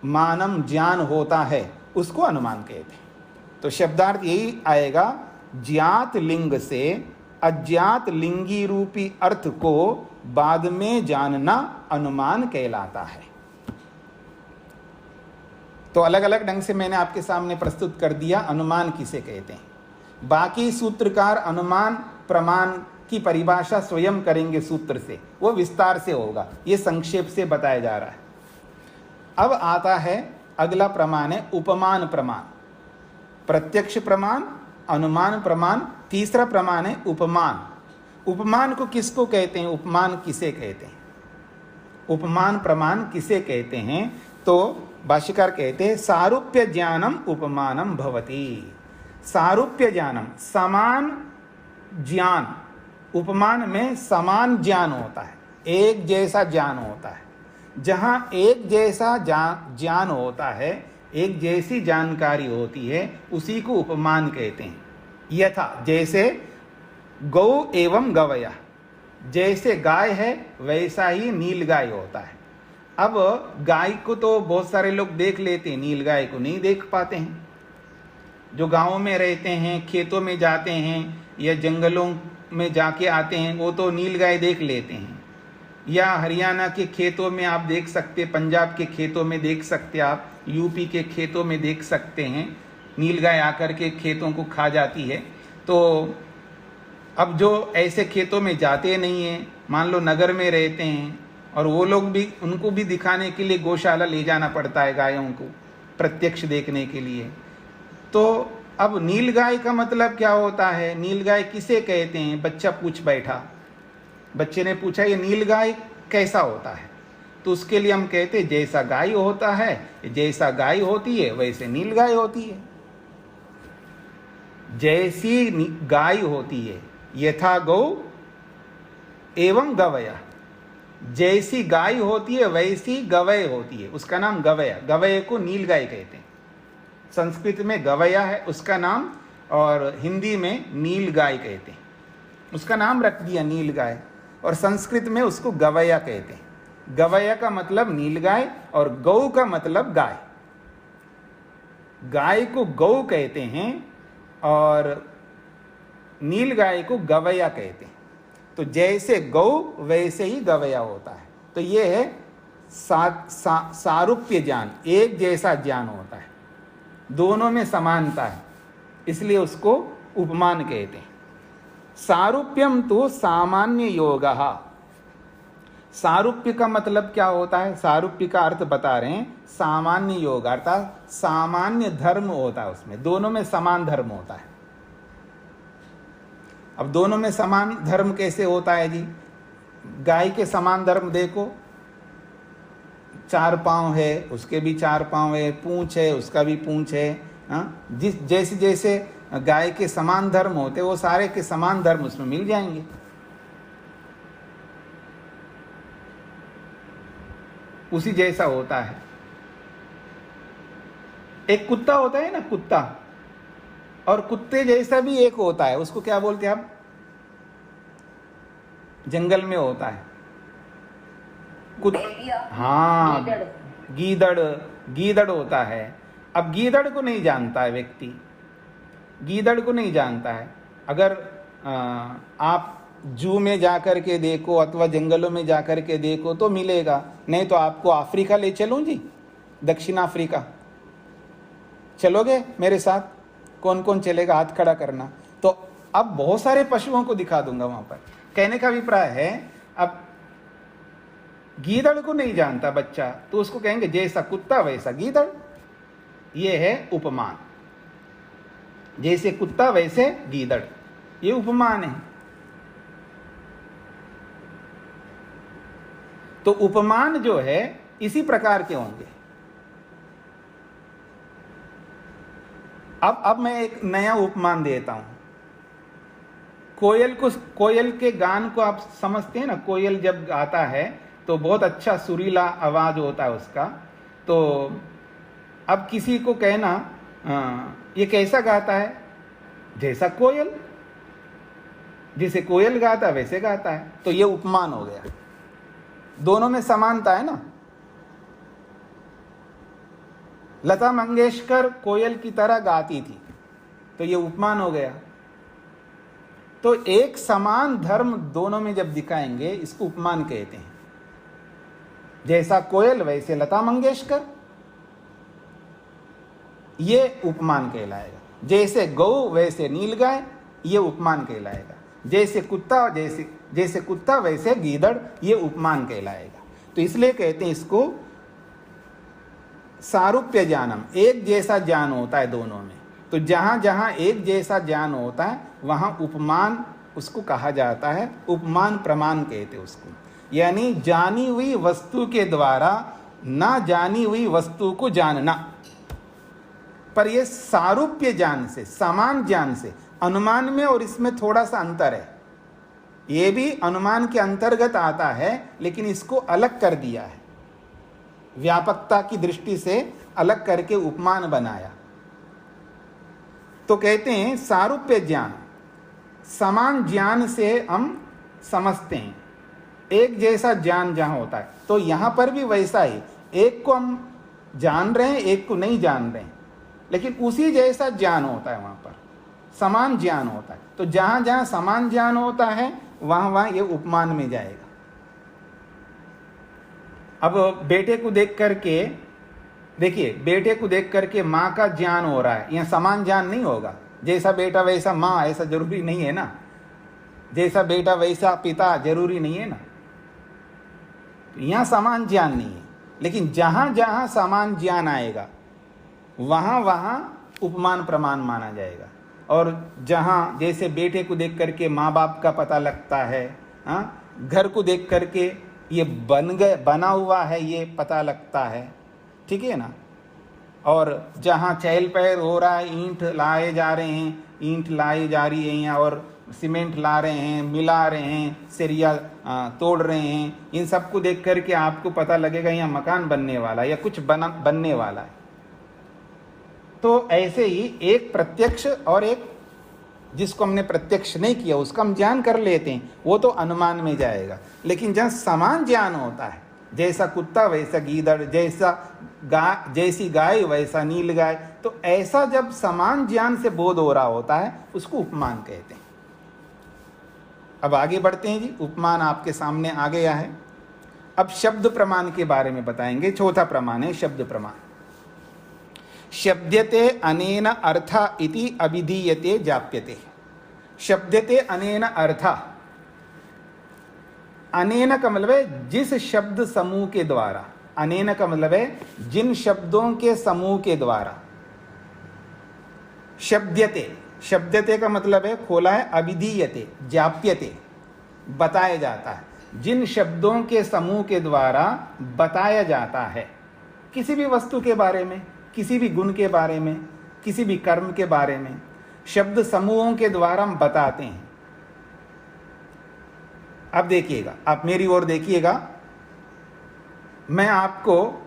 मानम ज्ञान होता है, उसको अनुमान कहते हैं। तो शब्दार्थ यही आएगा, ज्ञात लिंग से अज्ञात लिंगी रूपी अर्थ को बाद में जानना अनुमान कहलाता है। तो अलग अलग ढंग से मैंने आपके सामने प्रस्तुत कर दिया अनुमान किसे कहते हैं। बाकी सूत्रकार अनुमान प्रमाण की परिभाषा स्वयं करेंगे सूत्र से, वो विस्तार से होगा, ये संक्षेप से बताया जा रहा है। अब आता है अगला प्रमाण है उपमान प्रमाण। प्रत्यक्ष प्रमाण, अनुमान प्रमाण, तीसरा प्रमाण है उपमान। उपमान को किसको कहते हैं, उपमान किसे कहते हैं, उपमान प्रमाण किसे कहते हैं? तो भाष्यकार कहते हैं सारूप्य ज्ञानम उपमानम भवति। सारूप्य ज्ञानम, समान ज्ञान, उपमान में समान ज्ञान होता है, एक जैसा ज्ञान होता है। जहाँ एक जैसा ज्ञान होता है, एक जैसी जानकारी होती है, उसी को उपमान कहते हैं। यथा जैसे गौ एवं गवया, जैसे गाय है वैसा ही नील गाय होता है। अब गाय को तो बहुत सारे लोग देख लेते हैं, नील गाय को नहीं देख पाते हैं। जो गाँव में रहते हैं, खेतों में जाते हैं या जंगलों में जाके आते हैं, वो तो नील गाय देख लेते हैं। या हरियाणा के खेतों में आप देख सकते, पंजाब के खेतों में देख सकते, आप यूपी के खेतों में देख सकते हैं, नील गाय आकर के खेतों को खा जाती है। तो अब जो ऐसे खेतों में जाते नहीं हैं, मान लो नगर में रहते हैं, और वो लोग भी, उनको भी दिखाने के लिए गौशाला ले जाना पड़ता है गायों को प्रत्यक्ष देखने के लिए। तो अब नील गाय का मतलब क्या होता है, नील गाय किसे कहते हैं? बच्चा पूछ बैठा, बच्चे ने पूछा ये नील गाय कैसा होता है? तो उसके लिए हम कहते हैं जैसा गाय होता है, जैसा गाय होती है वैसे नील गाय होती है। जैसी गाय होती है, यथा गौ एवं गवया, जैसी गाय होती है वैसी गवय होती है, उसका नाम गवया। गवय को नील गाय कहते हैं। संस्कृत में गवया है उसका नाम, और हिंदी में नील गाय कहते हैं, उसका नाम रख दिया नील गाय, और संस्कृत में उसको गवया कहते हैं। गवया का मतलब नील गाय और गौ का मतलब गाय। गाय को गौ कहते हैं और नील गाय को गवया कहते हैं। तो जैसे गौ वैसे ही गवया होता है। तो ये है सारूप्य ज्ञान, एक जैसा ज्ञान होता है, दोनों में समानता है, इसलिए उसको उपमान कहते हैं। सारूप्यम तो सामान्य योगः। सारूप्य का मतलब क्या होता है? सारूप्य का अर्थ बता रहे हैं, सामान्य योग, अर्थात सामान्य धर्म होता है उसमें, दोनों में समान धर्म होता है। अब दोनों में समान धर्म कैसे होता है जी? गाय के समान धर्म देखो, 4 पांव है, उसके भी 4 पांव है, पूंछ है, उसका भी पूंछ है। हाँ, जैसे जैसे गाय के समान धर्म होते वो सारे के समान धर्म उसमें मिल जाएंगे। उसी जैसा होता है। एक कुत्ता होता है ना, कुत्ता, और कुत्ते जैसा भी एक होता है, उसको क्या बोलते हैं आप? जंगल में होता है हाँ, गीदड़ होता है। अब गीदड़ को नहीं जानता है व्यक्ति, गीदड़ को नहीं जानता है। अगर आप जू में जाकर के देखो अथवा जंगलों में जाकर के देखो तो मिलेगा, नहीं तो आपको अफ्रीका ले चलूं जी, दक्षिण अफ्रीका चलोगे मेरे साथ? कौन कौन चलेगा? हाथ खड़ा करना। तो अब बहुत सारे पशुओं को दिखा दूंगा वहां पर। कहने का अभिप्राय है, अब गीदड़ को नहीं जानता बच्चा तो उसको कहेंगे जैसा कुत्ता वैसा गीदड़। ये है उपमान, जैसे कुत्ता वैसे गीदड़, ये उपमान है। तो उपमान जो है इसी प्रकार के होंगे। अब मैं एक नया उपमान देता हूं। कोयल के गान को आप समझते हैं ना? कोयल जब गाता है तो बहुत अच्छा सुरीला आवाज होता है उसका। तो अब किसी को कहना ये कैसा गाता है? जैसा कोयल, जैसे कोयल गाता वैसे गाता है। तो ये उपमान हो गया। दोनों में समानता है ना। लता मंगेशकर कोयल की तरह गाती थी, तो ये उपमान हो गया। तो एक समान धर्म दोनों में जब दिखाएंगे इसको उपमान कहते हैं। जैसा कोयल वैसे लता मंगेशकर, ये उपमान कहलाएगा। जैसे गौ वैसे नीलगाय, ये उपमान कहलाएगा। जैसे कुत्ता वैसे गीदड़, ये उपमान कहलाएगा। तो इसलिए कहते हैं इसको सारूप्य ज्ञानम, एक जैसा ज्ञान होता है दोनों में। तो जहां जहां एक जैसा ज्ञान होता है वहां उपमान उसको कहा जाता है, उपमान प्रमाण कहते हैं उसको। यानी जानी हुई वस्तु के द्वारा ना जानी हुई वस्तु को जानना। पर यह सारूप्य ज्ञान से, समान ज्ञान से, अनुमान में और इसमें थोड़ा सा अंतर है। यह भी अनुमान के अंतर्गत आता है, लेकिन इसको अलग कर दिया है, व्यापकता की दृष्टि से अलग करके उपमान बनाया। तो कहते हैं सारूप्य ज्ञान, समान ज्ञान से हम समझते हैं। एक जैसा ज्ञान जहां होता है, तो यहां पर भी वैसा ही, एक को हम जान रहे हैं, एक को नहीं जान रहे हैं, लेकिन उसी जैसा ज्ञान होता है, वहां पर समान ज्ञान होता है। तो जहां जहां समान ज्ञान होता है वहां वहां ये उपमान में जाएगा। अब बेटे को देख करके देखिए, बेटे को देख करके माँ का ज्ञान हो रहा है, यहाँ समान ज्ञान नहीं होगा। जैसा बेटा वैसा माँ, ऐसा जरूरी नहीं है ना। जैसा बेटा वैसा पिता जरूरी नहीं है ना। यहाँ समान ज्ञान नहीं है, लेकिन जहां जहां समान ज्ञान आएगा वहां वहां उपमान प्रमाण माना जाएगा। और जहां जैसे बेटे को देख करके माँ बाप का पता लगता है, घर को देख करके ये बना हुआ है ये पता लगता है, ठीक है ना। और जहाँ चहल पहल हो रहा है, ईंट लाए जा रहे हैं, ईंट लाई जा रही है यहाँ, और सीमेंट ला रहे हैं, मिला रहे हैं, सरिया तोड़ रहे हैं, इन सब को देख करके आपको पता लगेगा यहाँ मकान बनने वाला है या कुछ बनने वाला है। तो ऐसे ही एक प्रत्यक्ष और एक जिसको हमने प्रत्यक्ष नहीं किया उसका हम ज्ञान कर लेते हैं, वो तो अनुमान में जाएगा। लेकिन जहाँ समान ज्ञान होता है, जैसा कुत्ता वैसा गीदड़, जैसी गाय वैसा नील गाय, तो ऐसा जब समान ज्ञान से बोध हो रहा होता है उसको उपमान कहते हैं। अब आगे बढ़ते हैं जी। उपमान आपके सामने आ गया है। अब शब्द प्रमाण के बारे में बताएंगे। चौथा प्रमाण है शब्द प्रमाण। शब्द्यते अनेन अर्था इति अभिधीयते जाप्यते। शब्द्यते अनेन अर्था, अनेन का मतलब है जिस शब्द समूह के द्वारा, अनेन का मतलब है जिन शब्दों के समूह के द्वारा, शब्द्यते शब्दते का मतलब है खोला है, अभिधीयते ज्ञाप्यते बताया जाता है, जिन शब्दों के समूह के द्वारा बताया जाता है किसी भी वस्तु के बारे में, किसी भी गुण के बारे में, किसी भी कर्म के बारे में, शब्द समूहों के द्वारा हम बताते हैं। अब देखिएगा, आप मेरी ओर देखिएगा, मैं आपको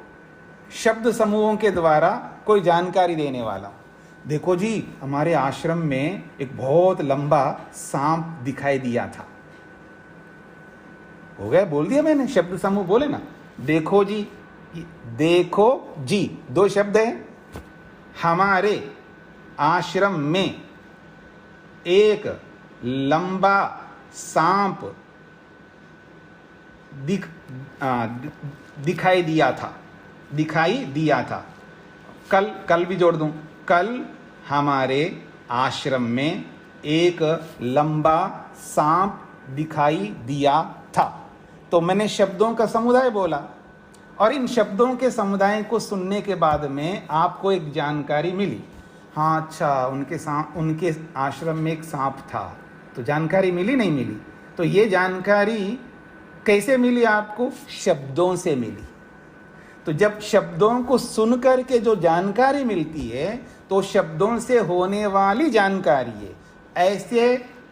शब्द समूहों के द्वारा कोई जानकारी देने वाला हूं। देखो जी, हमारे आश्रम में एक बहुत लंबा सांप दिखाई दिया था। हो गया, बोल दिया मैंने, शब्द समूह बोले ना। देखो जी, देखो जी, दो शब्द हैं। हमारे आश्रम में एक लंबा सांप दिखाई दिया था। कल भी जोड़ दूं, कल हमारे आश्रम में एक लंबा सांप दिखाई दिया था। तो मैंने शब्दों का समुदाय बोला, और इन शब्दों के समुदाय को सुनने के बाद में आपको एक जानकारी मिली। हाँ, अच्छा, उनके आश्रम में एक सांप था, तो जानकारी मिली नहीं मिली? तो ये जानकारी कैसे मिली आपको? शब्दों से मिली। तो जब शब्दों को सुन करके जो जानकारी मिलती है, तो शब्दों से होने वाली जानकारी है।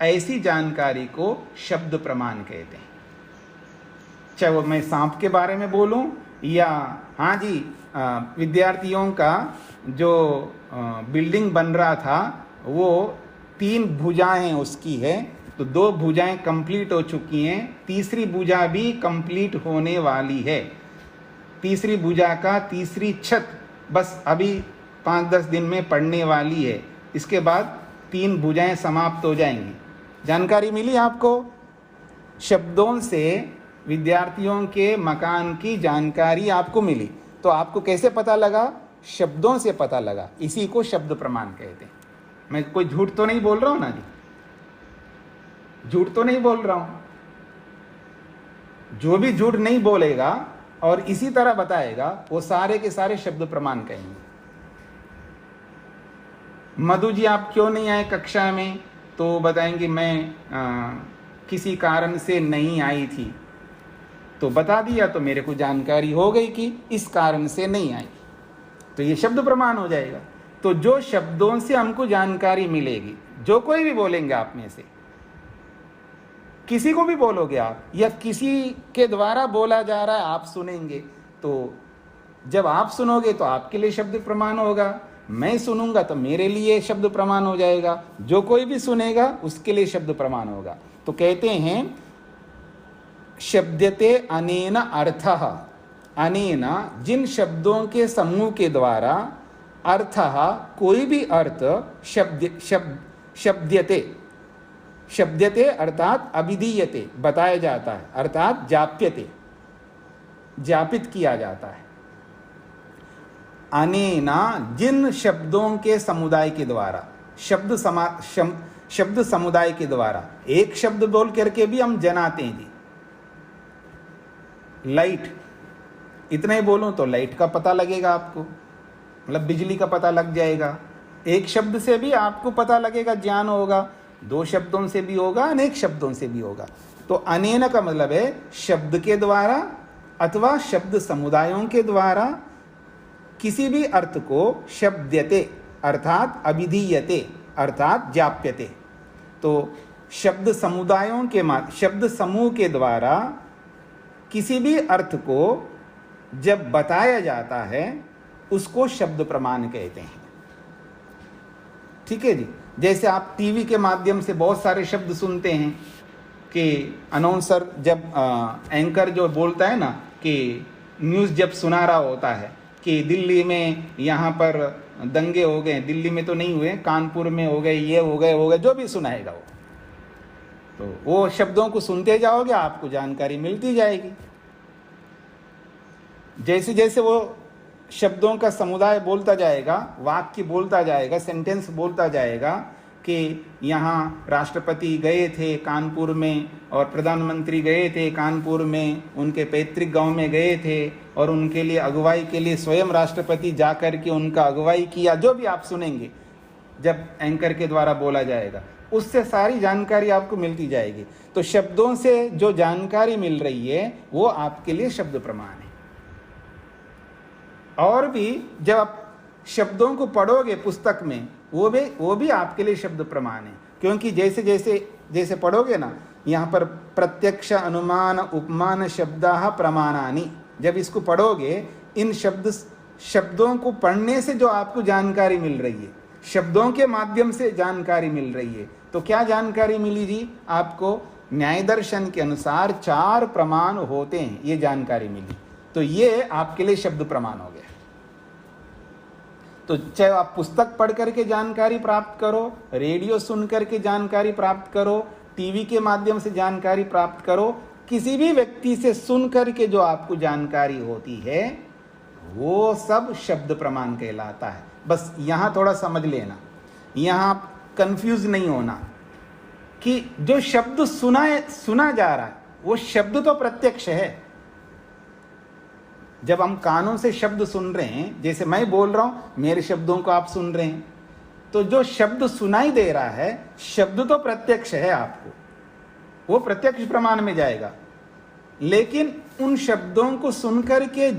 ऐसी जानकारी को शब्द प्रमाण कहते हैं। चाहे वो मैं सांप के बारे में बोलूं, या हाँ जी, विद्यार्थियों का जो बिल्डिंग बन रहा था, वो 3 भुजाएं उसकी है, तो 2 भुजाएं कंप्लीट हो चुकी हैं, तीसरी भुजा भी कंप्लीट होने वाली है। तीसरी भुजा का तीसरी छत बस अभी 5-10 दिन में पड़ने वाली है। इसके बाद 3 भुजाएं समाप्त हो जाएंगी। जानकारी मिली आपको? शब्दों से विद्यार्थियों के मकान की जानकारी आपको मिली। तो आपको कैसे पता लगा? शब्दों से पता लगा। इसी को शब्द प्रमाण कहते हैं। मैं कोई झूठ तो नहीं बोल रहा हूं ना जी, झूठ तो नहीं बोल रहा हूं। जो भी झूठ नहीं बोलेगा और इसी तरह बताएगा, वो सारे के सारे शब्द प्रमाण कहेंगे। मधु जी, आप क्यों नहीं आए कक्षा में? तो बताएंगे मैं किसी कारण से नहीं आई थी। तो बता दिया, तो मेरे को जानकारी हो गई कि इस कारण से नहीं आई, तो ये शब्द प्रमाण हो जाएगा। तो जो शब्दों से हमको जानकारी मिलेगी, जो कोई भी बोलेंगे आप में से, किसी को भी बोलोगे आप, या किसी के द्वारा बोला जा रहा है आप सुनेंगे, तो जब आप सुनोगे तो आपके लिए शब्द प्रमाण होगा, मैं सुनूंगा तो मेरे लिए शब्द प्रमाण हो जाएगा, जो कोई भी सुनेगा उसके लिए शब्द प्रमाण होगा। तो कहते हैं शब्दते अनेन अर्थः, अनेन जिन शब्दों के समूह के द्वारा अर्थः कोई भी अर्थ शब्दते अर्थात अभिधीयते बताया जाता है, अर्थात जाप्यते ज्ञापित किया जाता है। अनेना जिन शब्दों के समुदाय के द्वारा, शब्द समुदाय के द्वारा, एक शब्द बोल करके भी हम जनाते हैं जी। लाइट, इतना ही बोलूं तो लाइट का पता लगेगा आपको, मतलब बिजली का पता लग जाएगा। एक शब्द से भी आपको पता लगेगा, ज्ञान होगा। 2 शब्दों से भी होगा, अनेक शब्दों से भी होगा। तो अनेन का मतलब है शब्द के द्वारा अथवा शब्द समुदायों के द्वारा किसी भी अर्थ को शब्दते अर्थात अभिधीयते अर्थात ज्ञाप्यते। तो शब्द समुदायों के शब्द समूह के द्वारा किसी भी अर्थ को जब बताया जाता है, उसको शब्द प्रमाण कहते हैं। ठीक है जी। जैसे आप टीवी के माध्यम से बहुत सारे शब्द सुनते हैं कि अनाउंसर जब एंकर जो बोलता है ना, कि न्यूज़ जब सुना रहा होता है कि दिल्ली में यहाँ पर दंगे हो गए, दिल्ली में तो नहीं हुए, कानपुर में हो गए, ये हो गए, जो भी सुनाएगा वो, तो वो शब्दों को सुनते जाओगे, आपको जानकारी मिलती जाएगी। जैसे जैसे वो शब्दों का समुदाय बोलता जाएगा, वाक्य बोलता जाएगा, सेंटेंस बोलता जाएगा कि यहाँ राष्ट्रपति गए थे कानपुर में और प्रधानमंत्री गए थे कानपुर में, उनके पैतृक गांव में गए थे और उनके लिए अगुवाई के लिए स्वयं राष्ट्रपति जाकर के उनका अगुवाई किया, जो भी आप सुनेंगे, जब एंकर के द्वारा बोला जाएगा, उससे सारी जानकारी आपको मिलती जाएगी। तो शब्दों से जो जानकारी मिल रही है वो आपके लिए शब्द प्रमाण है। और भी जब आप शब्दों को पढ़ोगे पुस्तक में, वो भी आपके लिए शब्द प्रमाण है। क्योंकि जैसे जैसे जैसे पढ़ोगे ना, यहाँ पर प्रत्यक्ष अनुमान उपमान शब्दाः प्रमाणानि, जब इसको पढ़ोगे, इन शब्दों को पढ़ने से जो आपको जानकारी मिल रही है, शब्दों के माध्यम से जानकारी मिल रही है, तो क्या जानकारी मिली जी आपको? न्याय दर्शन के अनुसार 4 प्रमाण होते हैं, ये जानकारी मिली। तो ये आपके लिए शब्द प्रमाण हो गया। तो चाहे आप पुस्तक पढ़ करके जानकारी प्राप्त करो, रेडियो सुन करके जानकारी प्राप्त करो, टीवी के माध्यम से जानकारी प्राप्त करो, किसी भी व्यक्ति से सुन करके जो आपको जानकारी होती है वो सब शब्द प्रमाण कहलाता है। बस यहाँ थोड़ा समझ लेना, यहाँ कंफ्यूज नहीं होना कि जो शब्द सुना जा रहा है वो शब्द तो प्रत्यक्ष है। जब हम कानों से शब्द सुन रहे हैं, जैसे मैं बोल रहा हूं, मेरे शब्दों को आप सुन रहे हैं, तो जो शब्द सुनाई दे रहा है शब्द तो प्रत्यक्ष है आपको, वो प्रत्यक्ष प्रमाण में जाएगा। लेकिन उन शब्दों को सुनकर के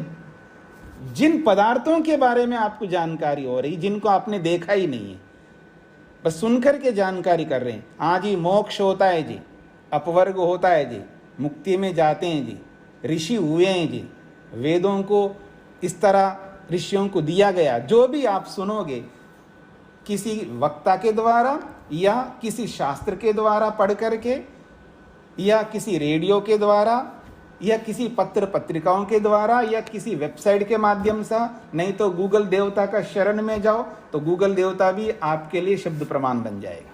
जिन पदार्थों के बारे में आपको जानकारी हो रही, जिनको आपने देखा ही नहीं है, बस सुनकर के जानकारी कर रहे हैं, हाँ जी मोक्ष होता है जी, अपवर्ग होता है जी, मुक्ति में जाते हैं जी, ऋषि हुए हैं जी, वेदों को इस तरह ऋषियों को दिया गया, जो भी आप सुनोगे किसी वक्ता के द्वारा या किसी शास्त्र के द्वारा पढ़ करके या किसी रेडियो के द्वारा या किसी पत्र पत्रिकाओं के द्वारा या किसी वेबसाइट के माध्यम से, नहीं तो गूगल देवता का शरण में जाओ तो गूगल देवता भी आपके लिए शब्द प्रमाण बन जाएगा।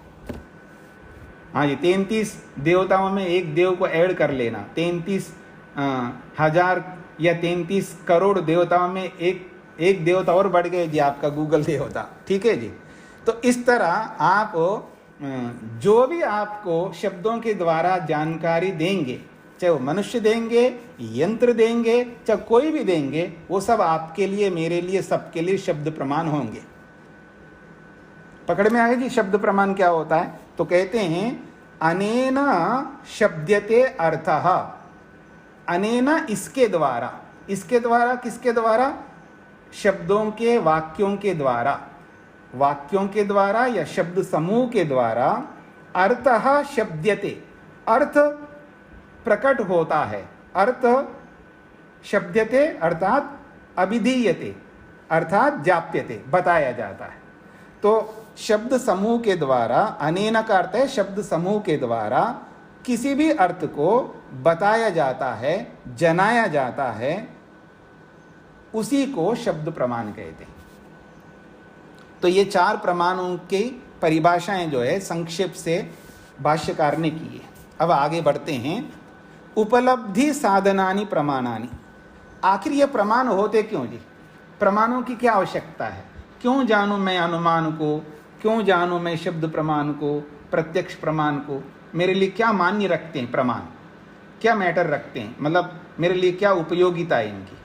हाँ जी, 33 देवताओं में एक देव को ऐड कर लेना, 33,000 या 33 करोड़ देवताओं में एक देवता और बढ़ गए जी, आपका गूगल देवता। ठीक है जी। तो इस तरह आप जो भी आपको शब्दों के द्वारा जानकारी देंगे, चाहे वो मनुष्य देंगे, यंत्र देंगे, चाहे कोई भी देंगे, वो सब आपके लिए, मेरे लिए, सबके लिए शब्द प्रमाण होंगे। पकड़ में आ गई जी शब्द प्रमाण क्या होता है? तो कहते हैं अनेना शब्द्यते अर्थः, अनेना इसके द्वारा, इसके द्वारा किसके द्वारा? शब्दों के, वाक्यों के द्वारा, वाक्यों के द्वारा या शब्द समूह के द्वारा, अर्थः शब्द्यते, अर्थ प्रकट होता है, अर्थ शब्द्यते अर्थात अभिधीयते अर्थात जाप्यते, बताया जाता है। तो शब्द समूह के द्वारा, अनेन का अर्थ है शब्द समूह के द्वारा किसी भी अर्थ को बताया जाता है, जनाया जाता है, उसी को शब्द प्रमाण कहते हैं। तो ये 4 प्रमाणों की परिभाषाएं जो है संक्षेप से भाष्यकार ने की है। अब आगे बढ़ते हैं। उपलब्धि साधनानि प्रमाणानि, आखिर ये प्रमाण होते क्यों जी? प्रमाणों की क्या आवश्यकता है? क्यों जानूं मैं अनुमान को, क्यों जानूं मैं शब्द प्रमाण को, प्रत्यक्ष प्रमाण को? मेरे लिए क्या मान्य रखते हैं प्रमाण, क्या मैटर रखते हैं, मतलब मेरे लिए क्या उपयोगिता है इनकी,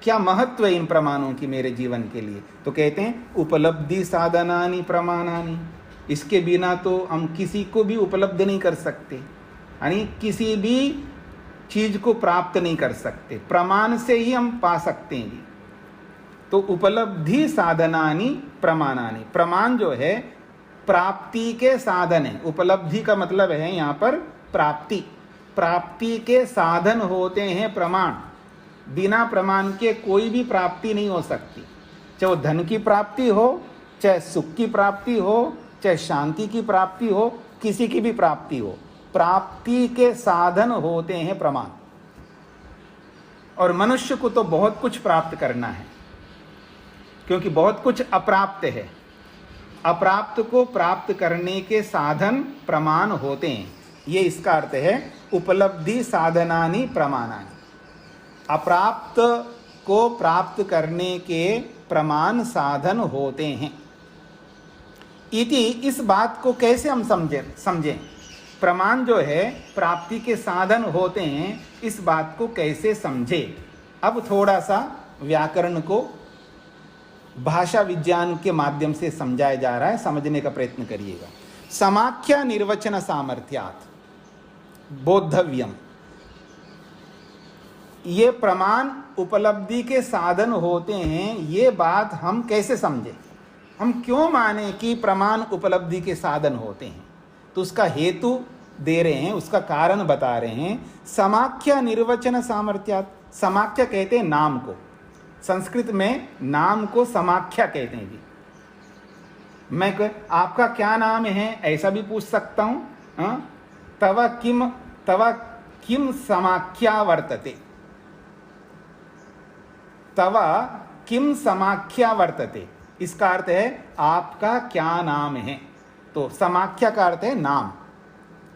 क्या महत्व है इन प्रमाणों की मेरे जीवन के लिए? तो कहते हैं उपलब्धि साधनानि प्रमाणानि, इसके बिना तो हम किसी को भी उपलब्ध नहीं कर सकते, यानी किसी भी चीज को प्राप्त नहीं कर सकते, प्रमाण से ही हम पा सकते हैं जी। तो उपलब्धि साधनानि प्रमाणानि, प्रमाण जो है प्राप्ति के साधन है। उपलब्धि का मतलब है यहाँ पर प्राप्ति, प्राप्ति के साधन होते हैं प्रमाण। बिना प्रमाण के कोई भी प्राप्ति नहीं हो सकती, चाहे वो धन की प्राप्ति हो, चाहे सुख की प्राप्ति हो, चाहे शांति की प्राप्ति हो, किसी की भी प्राप्ति हो, प्राप्ति के साधन होते हैं प्रमाण। और मनुष्य को तो बहुत कुछ प्राप्त करना है, क्योंकि बहुत कुछ अप्राप्त है। अप्राप्त को प्राप्त करने के साधन प्रमाण होते हैं, ये इसका अर्थ है उपलब्धि साधनानि प्रमाणानि। अप्राप्त को प्राप्त करने के प्रमाण साधन होते हैं। इति, इस बात को कैसे हम समझें? प्रमाण जो है प्राप्ति के साधन होते हैं, इस बात को कैसे समझे? अब थोड़ा सा व्याकरण को भाषा विज्ञान के माध्यम से समझाया जा रहा है, समझने का प्रयत्न करिएगा। समाख्या निर्वचन सामर्थ्यात् बोद्धव्यम, ये प्रमाण उपलब्धि के साधन होते हैं। ये बात हम कैसे समझें, हम क्यों माने कि प्रमाण उपलब्धि के साधन होते हैं? तो उसका हेतु दे रहे हैं, उसका कारण बता रहे हैं। समाख्या निर्वचन सामर्थ्यात्, समाख्या कहते हैं नाम को, संस्कृत में नाम को समाख्या कहते हैं जी। मैं आपका क्या नाम है ऐसा भी पूछ सकता हूं। तव किम समाख्या वर्तते, तव किम समाख्या वर्तते, इसका अर्थ है आपका क्या नाम है। तो समाख्या का अर्थ है नाम,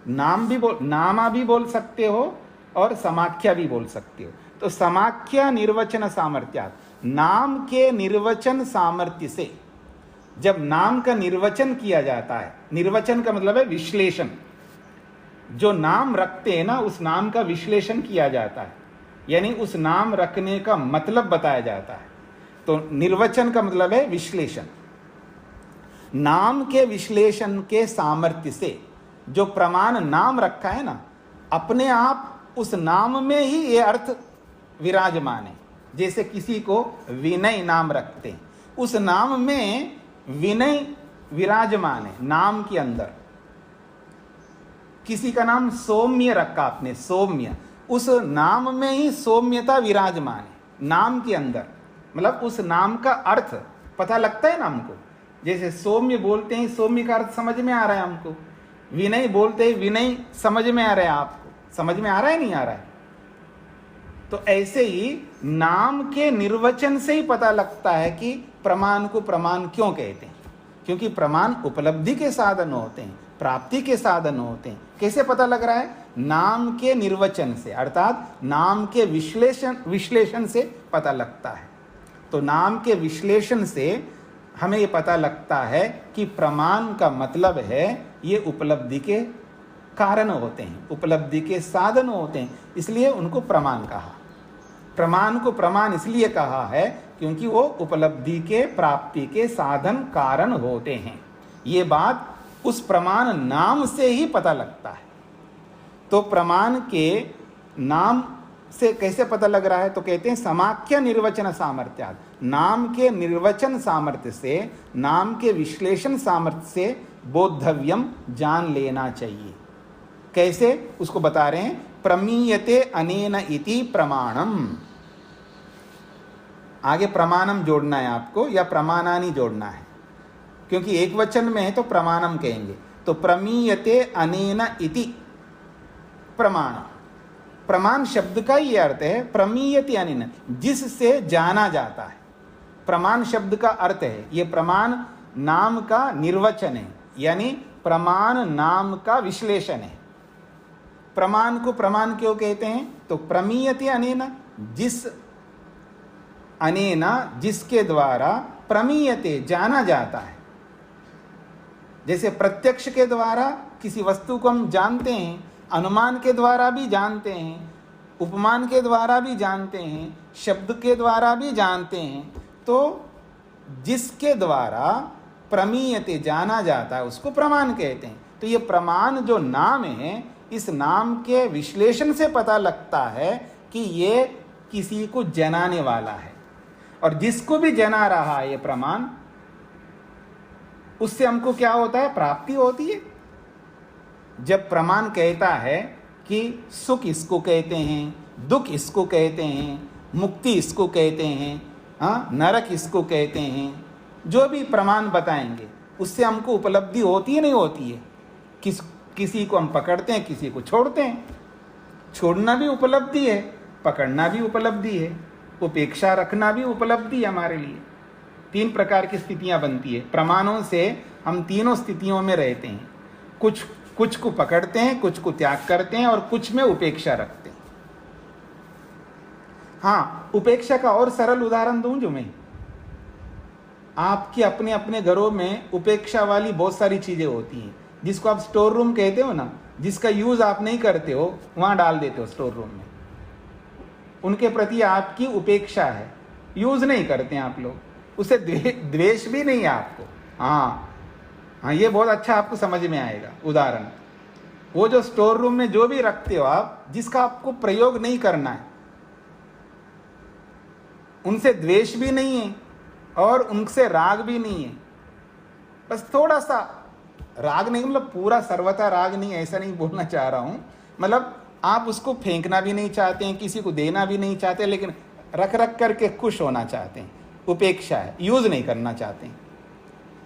नामा भी बोल सकते हो और समाख्या भी बोल सकते हो। तो समाख्या निर्वचन सामर्थ्यात्, नाम के निर्वचन सामर्थ्य से, जब नाम का निर्वचन किया जाता है, निर्वचन का मतलब है विश्लेषण, जो नाम रखते हैं ना उस नाम का विश्लेषण किया जाता है, यानी उस नाम रखने का मतलब बताया जाता है। तो निर्वचन का मतलब है विश्लेषण। नाम के विश्लेषण के सामर्थ्य से जो प्रमाण नाम रखा है ना, अपने आप उस नाम में ही ये अर्थ विराजमान है। जैसे किसी को विनय नाम रखते हैं, उस नाम में विनय विराजमान है नाम के अंदर। किसी का नाम सौम्य रखा आपने, सौम्य, उस नाम में ही सौम्यता विराजमान है नाम के अंदर। मतलब उस नाम का अर्थ पता लगता है नाम को। जैसे सौम्य बोलते हैं, सौम्य का अर्थ समझ में आ रहा है हमको। विनय बोलते हैं, विनय समझ में आ रहा है आपको। समझ में आ रहा है नहीं आ रहा है? तो ऐसे ही नाम के निर्वचन से ही पता लगता है कि प्रमाण को प्रमाण क्यों कहते हैं। क्योंकि प्रमाण उपलब्धि के साधन होते हैं, प्राप्ति के साधन होते हैं। कैसे पता लग रहा है? नाम के निर्वचन से, अर्थात नाम के विश्लेषण से पता लगता है। तो नाम के विश्लेषण से हमें ये पता लगता है कि प्रमाण का मतलब है ये उपलब्धि के कारण होते हैं, उपलब्धि के साधन होते हैं, इसलिए उनको प्रमाण कहा। प्रमाण को प्रमाण इसलिए कहा है क्योंकि वो उपलब्धि के प्राप्ति के साधन कारण होते हैं। ये बात उस प्रमाण नाम से ही पता लगता है। तो प्रमाण के नाम से कैसे पता लग रहा है? तो कहते हैं समाख्या निर्वचन सामर्थ्यात्, नाम के निर्वचन सामर्थ्य से, नाम के विश्लेषण सामर्थ्य से बोद्धव्यम, जान लेना चाहिए। कैसे? उसको बता रहे हैं। प्रमीयते अनेन इति प्रमाणम, आगे प्रमाणम जोड़ना है आपको या प्रमाणानि जोड़ना है, क्योंकि एक वचन में है तो प्रमाणम कहेंगे। तो प्रमीयते अनेन इति प्रमाण, प्रमाण शब्द का ही अर्थ है प्रमीयते अनेन, जिससे जाना जाता है। प्रमाण शब्द का अर्थ है, ये प्रमाण नाम का निर्वचन है, यानी प्रमाण नाम का विश्लेषण है। प्रमाण को प्रमाण क्यों कहते हैं? तो प्रमीयते अनेन, जिस अनेन, जिसके द्वारा, प्रमीयते, जाना जाता है। जैसे प्रत्यक्ष के द्वारा किसी वस्तु को हम जानते हैं, अनुमान के द्वारा भी जानते हैं, उपमान के द्वारा भी जानते हैं, शब्द के द्वारा भी जानते हैं। तो जिसके द्वारा प्रमीयते, जाना जाता है, उसको प्रमाण कहते हैं। तो ये प्रमाण जो नाम है, इस नाम के विश्लेषण से पता लगता है कि ये किसी को जनाने वाला है, और जिसको भी जना रहा है ये प्रमाण, उससे हमको क्या होता है? प्राप्ति होती है। जब प्रमाण कहता है कि सुख इसको कहते हैं, दुख इसको कहते हैं, मुक्ति इसको कहते हैं, नरक इसको कहते हैं, जो भी प्रमाण बताएंगे उससे हमको उपलब्धि होती है नहीं होती है? किसी को हम पकड़ते हैं, किसी को छोड़ते हैं। छोड़ना भी उपलब्धि है, पकड़ना भी उपलब्धि है, उपेक्षा रखना भी उपलब्धि है हमारे लिए। तीन प्रकार की स्थितियां बनती है। प्रमाणों से हम तीनों स्थितियों में रहते हैं। कुछ को पकड़ते हैं, कुछ को त्याग करते हैं, और कुछ में उपेक्षा रखते हैं। हाँ, उपेक्षा का और सरल उदाहरण दूं जो मैं, आपके अपने अपने घरों में उपेक्षा वाली बहुत सारी चीजें होती हैं, जिसको आप स्टोर रूम कहते हो ना, जिसका यूज आप नहीं करते हो वहां डाल देते हो स्टोर रूम में। उनके प्रति आपकी उपेक्षा है, यूज नहीं करते हैं आप लोग। उसे द्वेष भी नहीं है आपको। हाँ हाँ, ये बहुत अच्छा आपको समझ में आएगा उदाहरण। वो जो स्टोर रूम में जो भी रखते हो आप, जिसका आपको प्रयोग नहीं करना है, उनसे द्वेष भी नहीं है और उनसे राग भी नहीं है। बस थोड़ा सा राग नहीं, मतलब पूरा सर्वथा राग नहीं, ऐसा नहीं बोलना चाह रहा हूं। मतलब आप उसको फेंकना भी नहीं चाहते हैं, किसी को देना भी नहीं चाहते, लेकिन रख रख करके खुश होना चाहते हैं। उपेक्षा है, यूज नहीं करना चाहते हैं,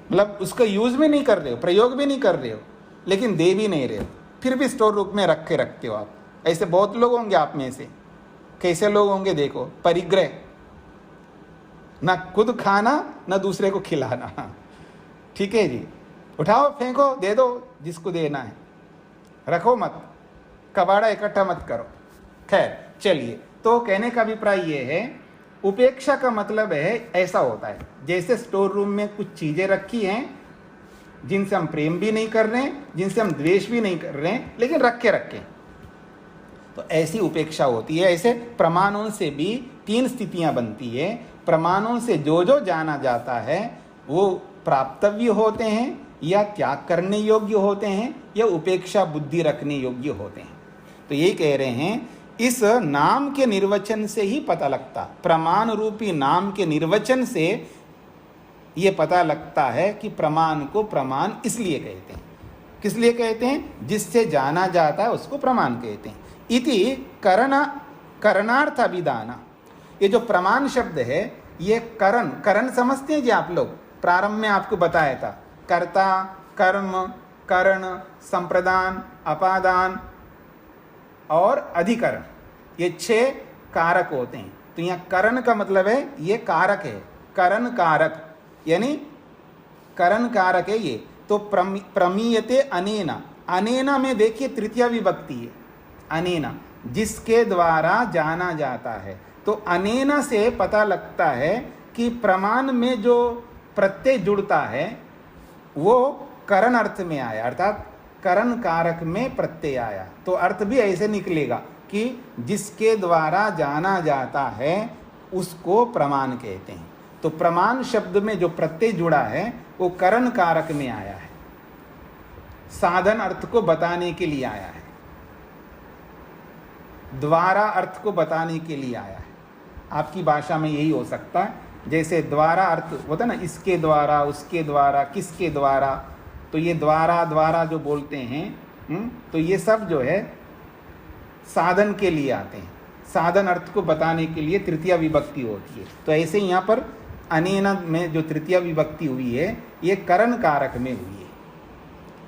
मतलब उसका यूज भी नहीं कर रहे हो, प्रयोग भी नहीं कर रहे हो, लेकिन दे भी नहीं रहे हो, फिर भी स्टोर रूम में रख के रखते हो आप। ऐसे बहुत लोग होंगे आप में से। कैसे लोग होंगे देखो, परिग्रह, ना खुद खाना ना दूसरे को खिलाना। ठीक है जी, उठाओ फेंको दे दो जिसको देना है, रखो मत, कबाड़ा इकट्ठा मत करो। खैर चलिए, तो कहने का अभिप्राय ये है, उपेक्षा का मतलब है ऐसा होता है जैसे स्टोर रूम में कुछ चीजें रखी हैं जिनसे हम प्रेम भी नहीं कर रहे हैं, जिनसे हम द्वेष भी नहीं कर रहे हैं, लेकिन रखे तो ऐसी उपेक्षा होती है। ऐसे प्रमाणों से भी तीन स्थितियां बनती है। प्रमाणों से जो जो जाना जाता है वो प्राप्तव्य होते हैं, या त्याग करने योग्य होते हैं, या उपेक्षा बुद्धि रखने योग्य होते हैं। तो ये कह रहे हैं, इस नाम के निर्वचन से ही पता लगता, प्रमाण रूपी नाम के निर्वचन से ये पता लगता है कि प्रमाण को प्रमाण इसलिए कहते हैं। किस लिए कहते हैं? जिससे जाना जाता है उसको प्रमाण कहते हैं। इति करणार्थ अभिधाना। ये जो प्रमाण शब्द है, ये करण समझते हैं जी आप लोग। प्रारंभ में आपको बताया था, कर्ता, कर्म, करण, संप्रदान, अपादान और अधिकरण, ये 6 कारक होते हैं। तो यहाँ करण का मतलब है ये कारक है, करण कारक, यानी करण कारक है ये। तो प्रमीयते अनेना, अनेना में देखिए तृतीया विभक्ति है, अनेना, जिसके द्वारा जाना जाता है। तो अनेना से पता लगता है कि प्रमाण में जो प्रत्यय जुड़ता है वो करण अर्थ में आया, अर्थात करण कारक में प्रत्यय आया। तो अर्थ भी ऐसे निकलेगा कि जिसके द्वारा जाना जाता है उसको प्रमाण कहते हैं। तो प्रमाण शब्द में जो प्रत्यय जुड़ा है वो करण कारक में आया है, साधन अर्थ को बताने के लिए आया है, द्वारा अर्थ को बताने के लिए आया है। आपकी भाषा में यही हो सकता है, जैसे द्वारा अर्थ होता है ना, इसके द्वारा, उसके द्वारा, किसके द्वारा। तो ये द्वारा जो बोलते हैं, तो ये सब जो है साधन के लिए आते हैं, साधन अर्थ को बताने के लिए तृतीया विभक्ति होती है। तो ऐसे यहाँ पर अनेन में जो तृतीया विभक्ति हुई है ये करण कारक में हुई है,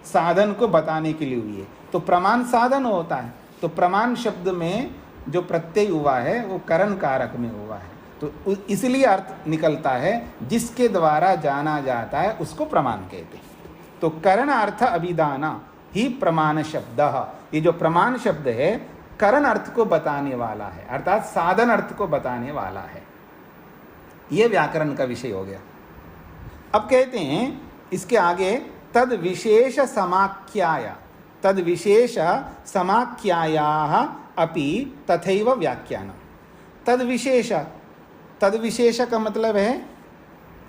साधन को बताने के लिए हुई है। तो प्रमाण साधन होता है, तो प्रमाण शब्द में जो प्रत्यय हुआ है वो करण कारक में हुआ है। तो इसलिए अर्थ निकलता है जिसके द्वारा जाना जाता है उसको प्रमाण कहते हैं। तो करण अर्थ अभिधाना ही प्रमाण शब्द। ये जो प्रमाण शब्द है करण अर्थ को बताने वाला है, अर्थात साधन अर्थ को बताने वाला है। यह व्याकरण का विषय हो गया। अब कहते हैं इसके आगे, तद विशेष समाख्याया, तद विशेष समाख्यायाः अपि तथैव व्याख्यानम्। तद विशेष का मतलब है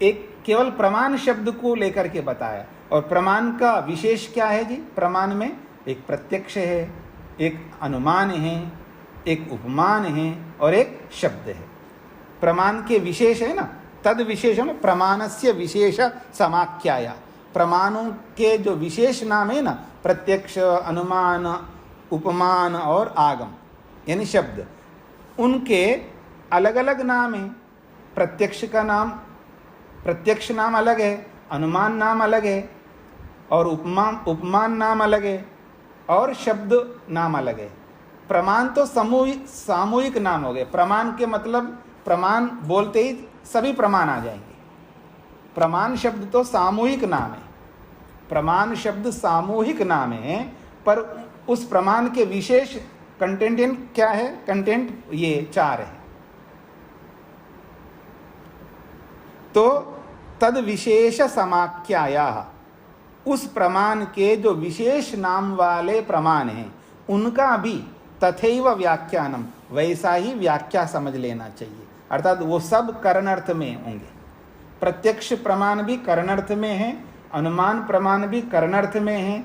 एक केवल प्रमाण शब्द को लेकर के बताया। और प्रमाण का विशेष क्या है जी? प्रमाण में एक प्रत्यक्ष है, एक अनुमान है, एक उपमान है और एक शब्द है। प्रमाण के विशेष है ना, तद विशेष में प्रमाणस्य विशेष समाख्याया, प्रमाणों के जो विशेष नाम है ना, प्रत्यक्ष, अनुमान, उपमान और आगम यानी शब्द, उनके अलग अलग नाम है। प्रत्यक्ष का नाम, प्रत्यक्ष नाम अलग है, अनुमान नाम अलग है और उपमान नाम अलग है और शब्द नाम अलग है। प्रमाण तो सामूहिक नाम हो गए। प्रमाण के मतलब प्रमाण बोलते ही सभी प्रमाण आ जाएंगे। प्रमाण शब्द तो सामूहिक नाम है, प्रमाण शब्द सामूहिक नाम है, पर उस प्रमाण के विशेष कंटेंट क्या है? कंटेंट ये 4 है। तो तद विशेष समाख्याया, उस प्रमाण के जो विशेष नाम वाले प्रमाण हैं उनका भी तथैव व्याख्यानम, वैसा ही व्याख्या समझ लेना चाहिए। अर्थात वो सब करण अर्थ में होंगे। प्रत्यक्ष प्रमाण भी करणार्थ में है, अनुमान प्रमाण भी करणार्थ में है,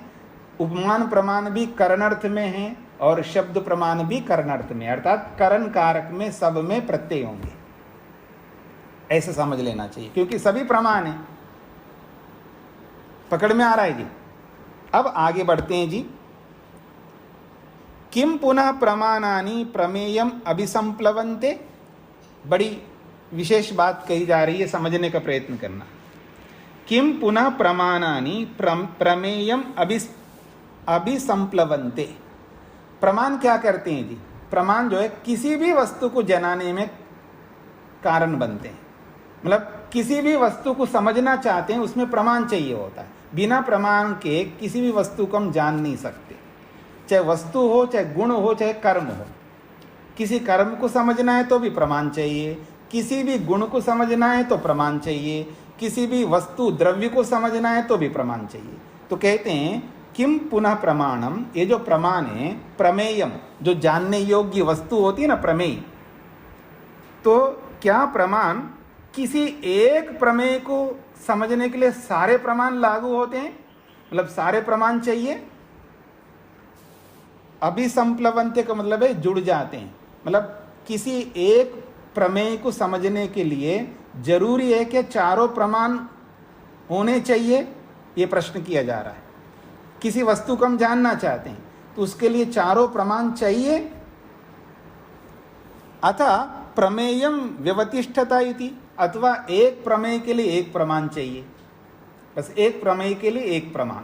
उपमान प्रमाण भी करणार्थ में है और शब्द प्रमाण भी करणार्थ में, अर्थात करण कारक में सब में प्रत्यय होंगे, ऐसे समझ लेना चाहिए, क्योंकि सभी प्रमाण है। पकड़ में आ रहा है जी। अब आगे बढ़ते हैं जी। किम पुनः प्रमाणानि प्रमेयम अभिसंप्लवन्ते, बड़ी विशेष बात कही जा रही है, समझने का प्रयत्न करना। किम पुनः प्रमाणानि प्रमेयम अभिसंप्लवन्ते, प्रमाण क्या करते हैं जी? प्रमाण जो है किसी भी वस्तु को जनाने में कारण बनते हैं, मतलब किसी भी वस्तु को समझना चाहते हैं उसमें प्रमाण चाहिए होता है। बिना प्रमाण के किसी भी वस्तु को हम जान नहीं सकते, चाहे वस्तु हो, चाहे गुण हो, चाहे कर्म हो। किसी कर्म को समझना है तो भी प्रमाण चाहिए, किसी भी गुण को समझना है तो प्रमाण चाहिए, किसी भी वस्तु द्रव्य को समझना है तो भी प्रमाण चाहिए। तो कहते हैं किम पुनः प्रमाणम, ये जो प्रमाण है, प्रमेयम जो जानने योग्य वस्तु होती है ना, प्रमेय, तो क्या प्रमाण किसी एक प्रमेय को समझने के लिए सारे प्रमाण लागू होते हैं, मतलब सारे प्रमाण चाहिए? अभिसंप्लवन्ते का मतलब है जुड़ जाते हैं, मतलब किसी एक प्रमेय को समझने के लिए जरूरी है कि चारों प्रमाण होने चाहिए, ये प्रश्न किया जा रहा है। किसी वस्तु को हम जानना चाहते हैं तो उसके लिए चारों प्रमाण चाहिए। अतः प्रमेयम व्यवतिष्ठता इति, अथवा एक प्रमेय के लिए एक प्रमाण चाहिए, बस एक प्रमेय के लिए एक प्रमाण,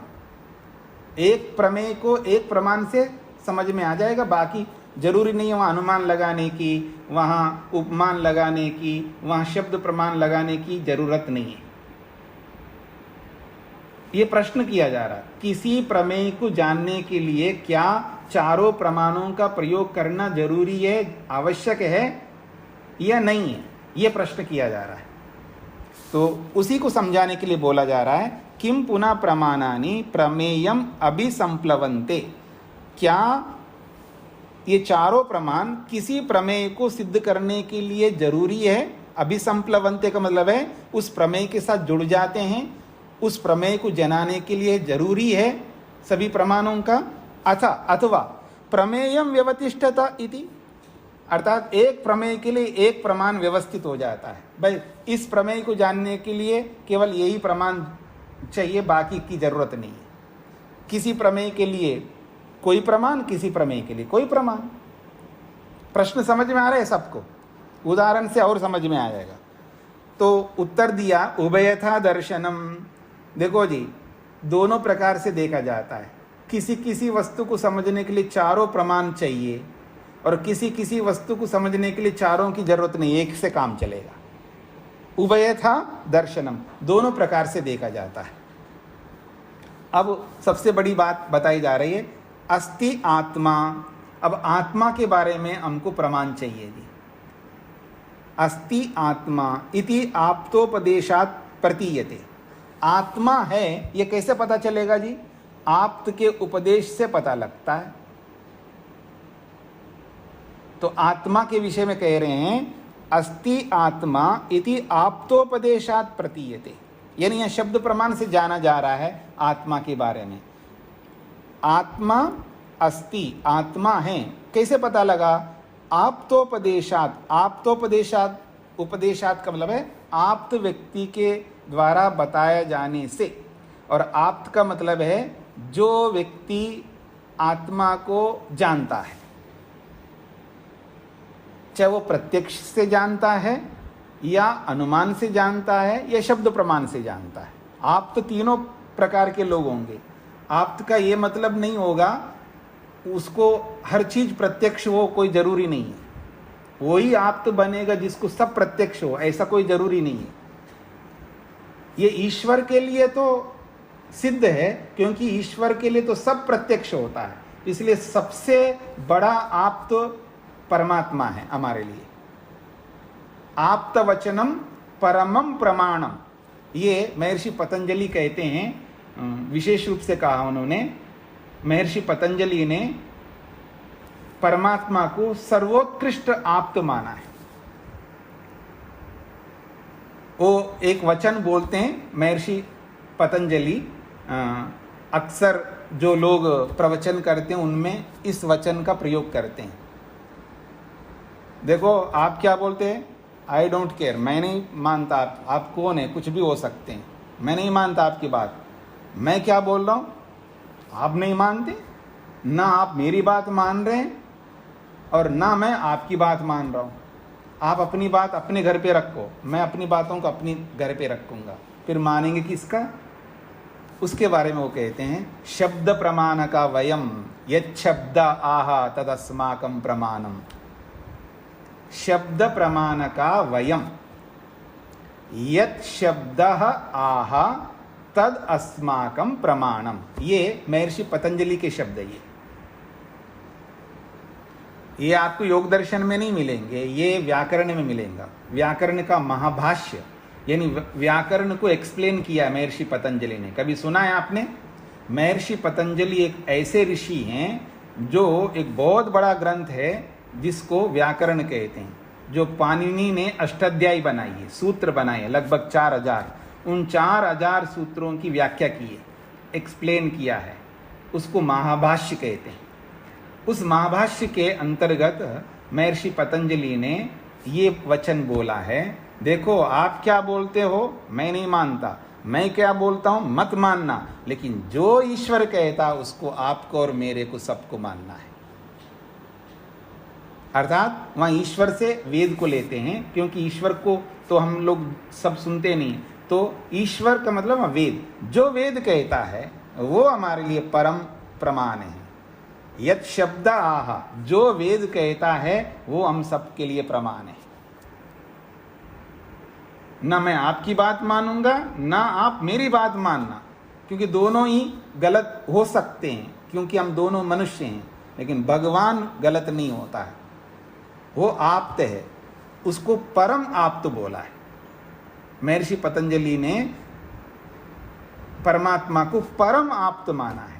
एक प्रमेय को एक प्रमाण से समझ में आ जाएगा, बाकी जरूरी नहीं है वहाँ अनुमान लगाने की, वहाँ उपमान लगाने की, वहाँ शब्द प्रमाण लगाने की जरूरत नहीं है। ये प्रश्न किया जा रहा है, किसी प्रमेय को जानने के लिए क्या चारों प्रमाणों का प्रयोग करना जरूरी है, आवश्यक है या नहीं है, ये प्रश्न किया जा रहा है। तो उसी को समझाने के लिए बोला जा रहा है किम पुनः प्रमाणानि प्रमेयम अभिसंप्लवन्ते, क्या ये चारों प्रमाण किसी प्रमेय को सिद्ध करने के लिए जरूरी है? अभिसंप्लवन्ते का मतलब है उस प्रमेय के साथ जुड़ जाते हैं, उस प्रमेय को जनाने के लिए जरूरी है सभी प्रमाणों का। अथवा प्रमेयम व्यवतिष्ठता इति, अर्थात एक प्रमेय के लिए एक प्रमाण व्यवस्थित हो जाता है, भाई इस प्रमेय को जानने के लिए केवल यही प्रमाण चाहिए, बाकी की जरूरत नहीं है। किसी प्रमेय के लिए कोई प्रमाण, किसी प्रमेय के लिए कोई प्रमाण। प्रश्न समझ में आ रहा है सबको? उदाहरण से और समझ में आ जाएगा। तो उत्तर दिया उभयथा दर्शनम, देखो जी दोनों प्रकार से देखा जाता है। किसी किसी वस्तु को समझने के लिए चारों प्रमाण चाहिए और किसी किसी वस्तु को समझने के लिए चारों की जरूरत नहीं, एक से काम चलेगा। उभयथा दर्शनम, दोनों प्रकार से देखा जाता है। अब सबसे बड़ी बात बताई जा रही है, अस्ति आत्मा। अब आत्मा के बारे में हमको प्रमाण चाहिए जी। अस्ति आत्मा इति आप्तोपदेशात् प्रतीयते, आत्मा है ये कैसे पता चलेगा जी? आप्त के उपदेश से पता लगता है। तो आत्मा के विषय में कह रहे हैं अस्ति आत्मा इति आप्तोपदेशात् प्रतीयते, यानी यह शब्द प्रमाण से जाना जा रहा है आत्मा के बारे में। आत्मा अस्ति, आत्मा है, कैसे पता लगा? आप्तोपदेशात्, आप्तोपदेशात्, उपदेशात् का मतलब है आप्त व्यक्ति के द्वारा बताया जाने से, और आप्त का मतलब है जो व्यक्ति आत्मा को जानता है, चाहे वो प्रत्यक्ष से जानता है या अनुमान से जानता है या शब्द प्रमाण से जानता है। आप्त तीनों प्रकार के लोग होंगे। आप्त का ये मतलब नहीं होगा उसको हर चीज प्रत्यक्ष हो, कोई जरूरी नहीं है। वही आप्त बनेगा जिसको सब प्रत्यक्ष हो, ऐसा कोई जरूरी नहीं है। ये ईश्वर के लिए तो सिद्ध है, क्योंकि ईश्वर के लिए तो सब प्रत्यक्ष होता है, इसलिए सबसे बड़ा आप्त परमात्मा है हमारे लिए। आप्त वचनम परमम प्रमाणम, ये महर्षि पतंजलि कहते हैं, विशेष रूप से कहा उन्होंने। महर्षि पतंजलि ने परमात्मा को सर्वोत्कृष्ट आप्त माना है। वो एक वचन बोलते हैं महर्षि पतंजलि, अक्सर जो लोग प्रवचन करते हैं उनमें इस वचन का प्रयोग करते हैं। देखो आप क्या बोलते हैं, आई डोंट केयर, मैं नहीं मानता, आप कौन है, कुछ भी हो सकते हैं, मैं नहीं मानता आपकी बात। मैं क्या बोल रहा हूँ, आप नहीं मानते, ना आप मेरी बात मान रहे हैं और ना मैं आपकी बात मान रहा हूँ। आप अपनी बात अपने घर पे रखो, मैं अपनी बातों को अपनी घर पे रखूँगा, फिर मानेंगे किसका? उसके बारे में वो कहते हैं शब्द प्रमाण का वयम यत् शब्द आहा तदस्माकं प्रमाणम। शब्द प्रमाण का वयम यत् शब्द आहा तद अस्माकं प्रमाणम। ये महर्षि पतंजलि के शब्द है। ये आपको योग दर्शन में नहीं मिलेंगे, ये व्याकरण में मिलेगा। व्याकरण का महाभाष्य यानी व्याकरण को एक्सप्लेन किया महर्षि पतंजलि ने। कभी सुना है आपने? महर्षि पतंजलि एक ऐसे ऋषि हैं जो एक बहुत बड़ा ग्रंथ है जिसको व्याकरण कहते हैं, जो पाणिनि ने अष्टाध्यायी बनाई है, सूत्र बनाए हैं लगभग 4000। उन 4000 सूत्रों की व्याख्या की है, एक्सप्लेन किया है, उसको महाभाष्य कहते हैं। उस महाभाष्य के अंतर्गत महर्षि पतंजलि ने ये वचन बोला है, देखो आप क्या बोलते हो मैं नहीं मानता, मैं क्या बोलता हूं मत मानना, लेकिन जो ईश्वर कहता उसको आपको और मेरे को सबको मानना है। अर्थात वहां ईश्वर से वेद को लेते हैं, क्योंकि ईश्वर को तो हम लोग सब सुनते नहीं, तो ईश्वर का मतलब वेद, जो वेद कहता है वो हमारे लिए परम प्रमाण है। यत् शब्द आहा, जो वेद कहता है वो हम सबके लिए प्रमाण है। ना मैं आपकी बात मानूंगा ना आप मेरी बात मानना, क्योंकि दोनों ही गलत हो सकते हैं, क्योंकि हम दोनों मनुष्य हैं। लेकिन भगवान गलत नहीं होता है, वो आप्त है, उसको परम आप्त बोला है। महर्षि पतंजलि ने परमात्मा को परम आप्त माना है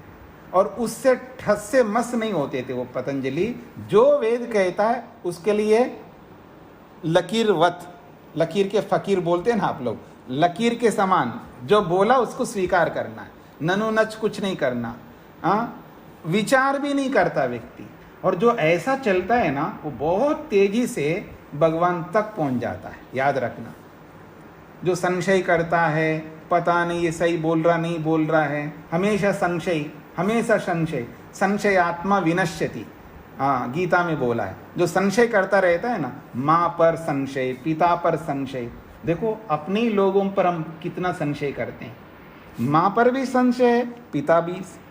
और उससे ठस से मस नहीं होते थे वो पतंजलि। जो वेद कहता है उसके लिए लकीरवत, लकीर के फकीर बोलते हैं ना आप लोग, लकीर के समान जो बोला उसको स्वीकार करना है, ननु नच कुछ नहीं करना, विचार भी नहीं करता व्यक्ति। और जो ऐसा चलता है ना वो बहुत तेजी से भगवान तक पहुंच जाता है। याद रखना, जो संशय करता है, पता नहीं ये सही बोल रहा नहीं बोल रहा है, हमेशा संशय, हमेशा संशय, संशय आत्मा विनश्यति, गीता में बोला है। जो संशय करता रहता है ना, माँ पर संशय, पिता पर संशय, देखो अपने लोगों पर हम कितना संशय करते हैं। माँ पर भी संशय है,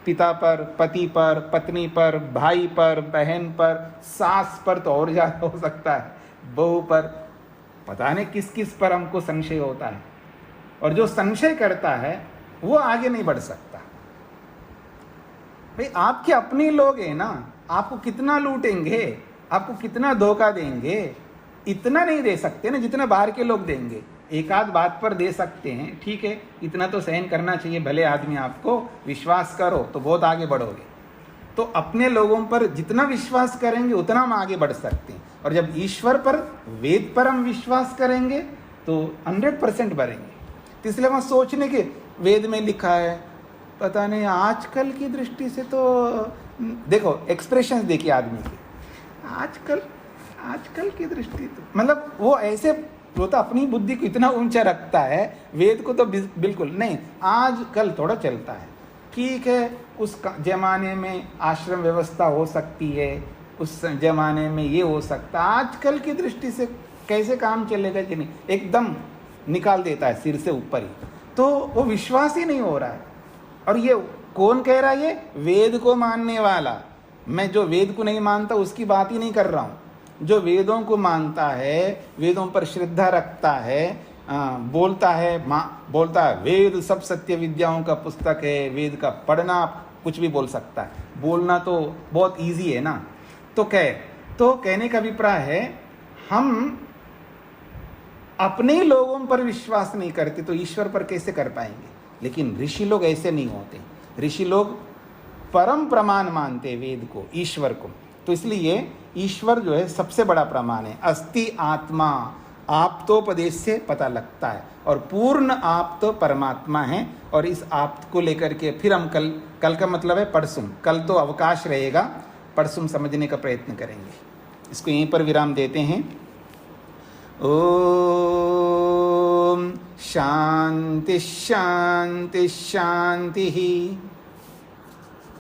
पिता पर, पति पर, पत्नी पर, भाई पर, बहन पर, सास पर तो और ज्यादा हो सकता है, बहू पर, पता नहीं किस किस पर हमको संशय होता है। और जो संशय करता है वो आगे नहीं बढ़ सकता। भाई आपके अपने लोग हैं ना, आपको कितना लूटेंगे, आपको कितना धोखा देंगे, इतना नहीं दे सकते ना जितना बाहर के लोग देंगे। एक आध बात पर दे सकते हैं, ठीक है, इतना तो सहन करना चाहिए, भले आदमी आपको, विश्वास करो तो बहुत आगे बढ़ोगे। तो अपने लोगों पर जितना विश्वास करेंगे उतना हम आगे बढ़ सकते हैं। और जब ईश्वर पर, वेद पर हम विश्वास करेंगे तो 100% बढ़ेंगे। तो इसलिए वहाँ सोचने के, वेद में लिखा है, पता नहीं आजकल की दृष्टि से तो देखो एक्सप्रेशंस देखिए आदमी के, आजकल की दृष्टि तो मतलब वो ऐसे, वो तो अपनी बुद्धि को इतना ऊंचा रखता है, वेद को तो बिल्कुल नहीं। आजकल थोड़ा चलता है, ठीक है, उस जमाने में आश्रम व्यवस्था हो सकती है, उस जमाने में ये हो सकता, आजकल की दृष्टि से कैसे काम चलेगा कि नहीं, एकदम निकाल देता है सिर से ऊपर ही, तो वो विश्वास ही नहीं हो रहा है। और ये कौन कह रहा है? ये वेद को मानने वाला। मैं जो वेद को नहीं मानता उसकी बात ही नहीं कर रहा हूँ। जो वेदों को मानता है, वेदों पर श्रद्धा रखता है, बोलता है वेद सब सत्य विद्याओं का पुस्तक है, वेद का पढ़ना कुछ भी बोल सकता है, बोलना तो बहुत इजी है ना। तो कहने का अभिप्राय है, हम अपने लोगों पर विश्वास नहीं करते तो ईश्वर पर कैसे कर पाएंगे। लेकिन ऋषि लोग ऐसे नहीं होते, ऋषि लोग परम प्रमाण मानते वेद को, ईश्वर को। तो इसलिए ईश्वर जो है सबसे बड़ा प्रमाण है। अस्ति आत्मा, आप्तोपदेश से पता लगता है। और पूर्ण आप तो परमात्मा है। और इस आप को लेकर के फिर हम कल का मतलब है परसों, कल तो अवकाश रहेगा, परसों समझने का प्रयत्न करेंगे। इसको यहीं पर विराम देते हैं। ओम शांति शांति शांति।